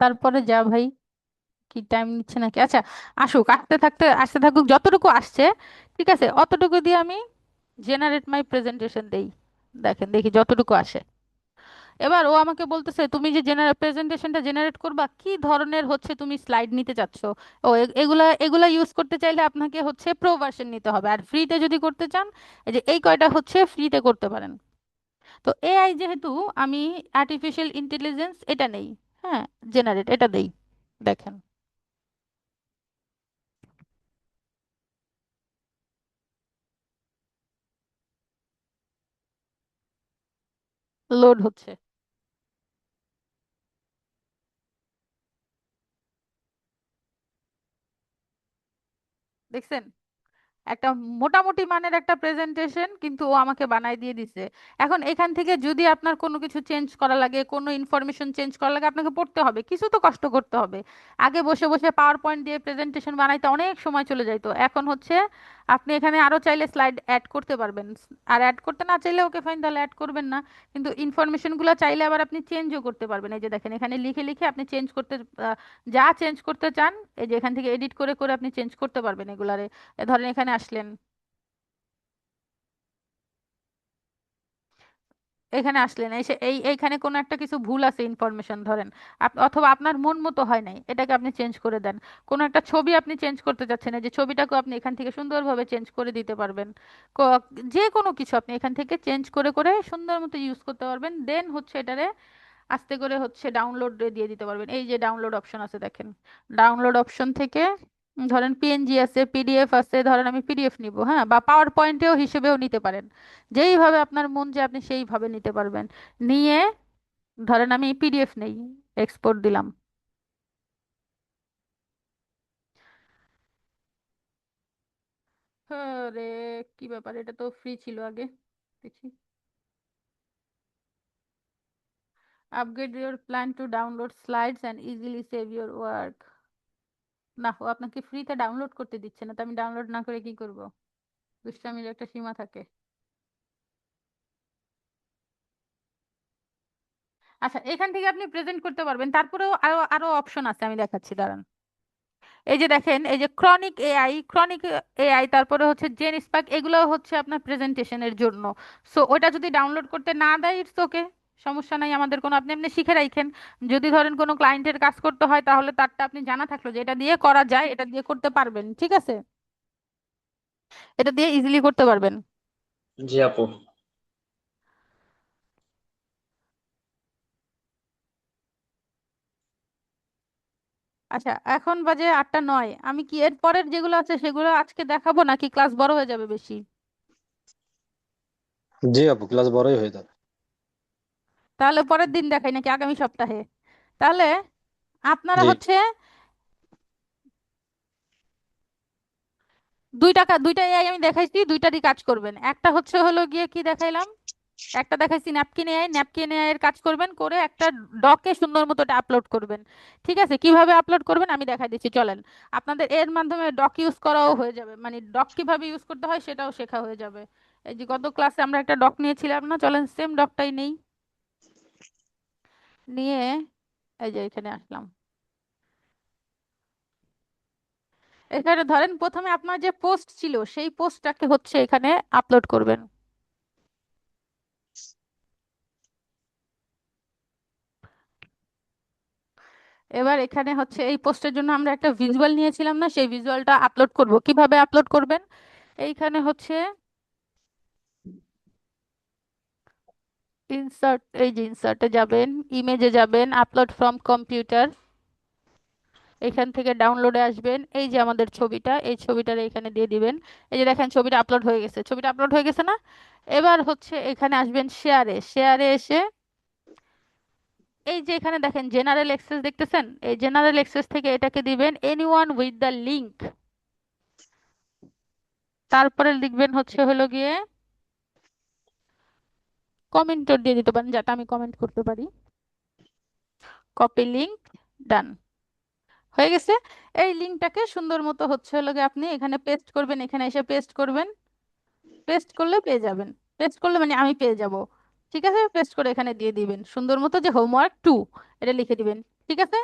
তারপরে যা ভাই, কি টাইম নিচ্ছে নাকি? আচ্ছা, আসুক, আসতে থাকুক, যতটুকু আসছে ঠিক আছে, অতটুকু দিয়ে আমি জেনারেট মাই প্রেজেন্টেশন দেই। দেখেন দেখি যতটুকু আসে। এবার ও আমাকে বলতেছে তুমি যে প্রেজেন্টেশনটা জেনারেট করবা, কি ধরনের হচ্ছে তুমি স্লাইড নিতে চাচ্ছ। ও এগুলা এগুলা ইউজ করতে চাইলে আপনাকে হচ্ছে প্রো ভার্সন নিতে হবে, আর ফ্রিতে যদি করতে চান এই যে এই কয়টা হচ্ছে ফ্রিতে করতে পারেন। তো এআই যেহেতু, আমি আর্টিফিশিয়াল ইন্টেলিজেন্স এটা নেই। হ্যাঁ, জেনারেট এটা দেই, দেখেন লোড হচ্ছে। দেখছেন, একটা মোটামুটি মানের একটা প্রেজেন্টেশন কিন্তু ও আমাকে বানাই দিয়ে দিছে। এখন এখান থেকে যদি আপনার কোনো কিছু চেঞ্জ করা লাগে, কোনো ইনফরমেশন চেঞ্জ করা লাগে, আপনাকে পড়তে হবে, কিছু তো কষ্ট করতে হবে। আগে বসে বসে পাওয়ার পয়েন্ট দিয়ে প্রেজেন্টেশন বানাইতে অনেক সময় চলে যাইতো, এখন হচ্ছে আপনি এখানে আরো চাইলে স্লাইড অ্যাড করতে পারবেন। আর অ্যাড করতে না চাইলে ওকে ফাইন, তাহলে অ্যাড করবেন না। কিন্তু ইনফরমেশনগুলো চাইলে আবার আপনি চেঞ্জও করতে পারবেন। এই যে দেখেন এখানে লিখে লিখে আপনি চেঞ্জ করতে, যা চেঞ্জ করতে চান এই যে এখান থেকে এডিট করে করে আপনি চেঞ্জ করতে পারবেন এগুলারে। ধরেন এখানে আসলেন, এসে এইখানে কোনো একটা কিছু ভুল আছে ইনফরমেশন ধরেন, অথবা আপনার মন মতো হয় নাই, এটাকে আপনি চেঞ্জ করে দেন। কোনো একটা ছবি আপনি চেঞ্জ করতে চাচ্ছেন, এই যে ছবিটাকে আপনি এখান থেকে সুন্দরভাবে চেঞ্জ করে দিতে পারবেন। যে কোনো কিছু আপনি এখান থেকে চেঞ্জ করে করে সুন্দর মতো ইউজ করতে পারবেন। দেন হচ্ছে এটারে আস্তে করে হচ্ছে ডাউনলোড দিয়ে দিতে পারবেন। এই যে ডাউনলোড অপশন আছে দেখেন, ডাউনলোড অপশন থেকে ধরেন পিএনজি আছে, পিডিএফ আছে, ধরেন আমি পিডিএফ নিব, হ্যাঁ, বা পাওয়ার পয়েন্টেও হিসেবেও নিতে পারেন। যেইভাবে আপনার মন যে আপনি সেইভাবে নিতে পারবেন। নিয়ে ধরেন আমি পিডিএফ নেই, এক্সপোর্ট দিলাম। আরে কি ব্যাপার, এটা তো ফ্রি ছিল আগে, দেখি। Upgrade your plan to download slides and easily save your work. না, ও আপনাকে ফ্রিতে ডাউনলোড করতে দিচ্ছে না, তো আমি ডাউনলোড না করে কি করব? দুষ্টামির একটা সীমা থাকে। আচ্ছা, এখান থেকে আপনি প্রেজেন্ট করতে পারবেন, তারপরেও আরো আরো অপশন আছে, আমি দেখাচ্ছি দাঁড়ান। এই যে দেখেন, এই যে ক্রনিক এআই, তারপরে হচ্ছে জেন স্পার্ক, এগুলো হচ্ছে আপনার প্রেজেন্টেশনের জন্য। সো ওটা যদি ডাউনলোড করতে না দেয় ইটস ওকে, সমস্যা নাই, আমাদের কোনো, আপনি এমনি শিখে রাখেন। যদি ধরেন কোনো ক্লায়েন্টের কাজ করতে হয় তাহলে তারটা আপনি জানা থাকলো যে এটা দিয়ে করা যায়, এটা দিয়ে করতে পারবেন, ঠিক আছে, এটা দিয়ে ইজিলি করতে পারবেন। জি আপু। আচ্ছা, এখন বাজে 8টা 9, আমি কি এর পরের যেগুলো আছে সেগুলো আজকে দেখাবো নাকি ক্লাস বড় হয়ে যাবে বেশি? জি আপু, ক্লাস বড়ই হয়ে যাবে। তাহলে পরের দিন দেখাই নাকি আগামী সপ্তাহে? তাহলে আপনারা জি। হচ্ছে দুইটা এআই আমি দেখাইছি, দুইটারই কাজ করবেন। একটা হচ্ছে হলো গিয়ে কি দেখাইলাম, একটা দেখাইছি ন্যাপকিন এআই এর কাজ করবেন, করে একটা ডকে সুন্দর মতো আপলোড করবেন। ঠিক আছে, কিভাবে আপলোড করবেন আমি দেখাই দিচ্ছি, চলেন। আপনাদের এর মাধ্যমে ডক ইউজ করাও হয়ে যাবে, মানে ডক কিভাবে ইউজ করতে হয় সেটাও শেখা হয়ে যাবে। এই যে গত ক্লাসে আমরা একটা ডক নিয়েছিলাম না, চলেন সেম ডকটাই নেই, নিয়ে এই যে এখানে আসলাম। এখানে ধরেন প্রথমে আপনার যে পোস্ট ছিল সেই পোস্টটাকে হচ্ছে এখানে আপলোড করবেন। এবার এখানে হচ্ছে এই পোস্টের জন্য আমরা একটা ভিজুয়াল নিয়েছিলাম না, সেই ভিজুয়ালটা আপলোড করব। কিভাবে আপলোড করবেন? এইখানে হচ্ছে ইনসার্ট, এই যে ইনসার্টে যাবেন, ইমেজে যাবেন, আপলোড ফ্রম কম্পিউটার, এখান থেকে ডাউনলোডে আসবেন, এই যে আমাদের ছবিটা, এই ছবিটার এখানে দিয়ে দিবেন। এই যে দেখেন ছবিটা আপলোড হয়ে গেছে, ছবিটা আপলোড হয়ে গেছে না? এবার হচ্ছে এখানে আসবেন শেয়ারে, শেয়ারে এসে এই যে এখানে দেখেন জেনারেল অ্যাক্সেস দেখতেছেন, এই জেনারেল অ্যাক্সেস থেকে এটাকে দিবেন এনিওয়ান উইথ দ্য লিংক। তারপরে লিখবেন হচ্ছে হলো গিয়ে কমেন্টর দিয়ে দিতে পারেন যাতে আমি কমেন্ট করতে পারি। কপি লিংক, ডান, হয়ে গেছে। এই লিংকটাকে সুন্দর মতো হচ্ছে হলো গিয়ে আপনি এখানে পেস্ট করবেন, এখানে এসে পেস্ট করবেন। পেস্ট করলে পেয়ে যাবেন, পেস্ট করলে মানে আমি পেয়ে যাব। ঠিক আছে, পেস্ট করে এখানে দিয়ে দিবেন সুন্দর মতো যে হোমওয়ার্ক 2 এটা লিখে দিবেন। ঠিক আছে।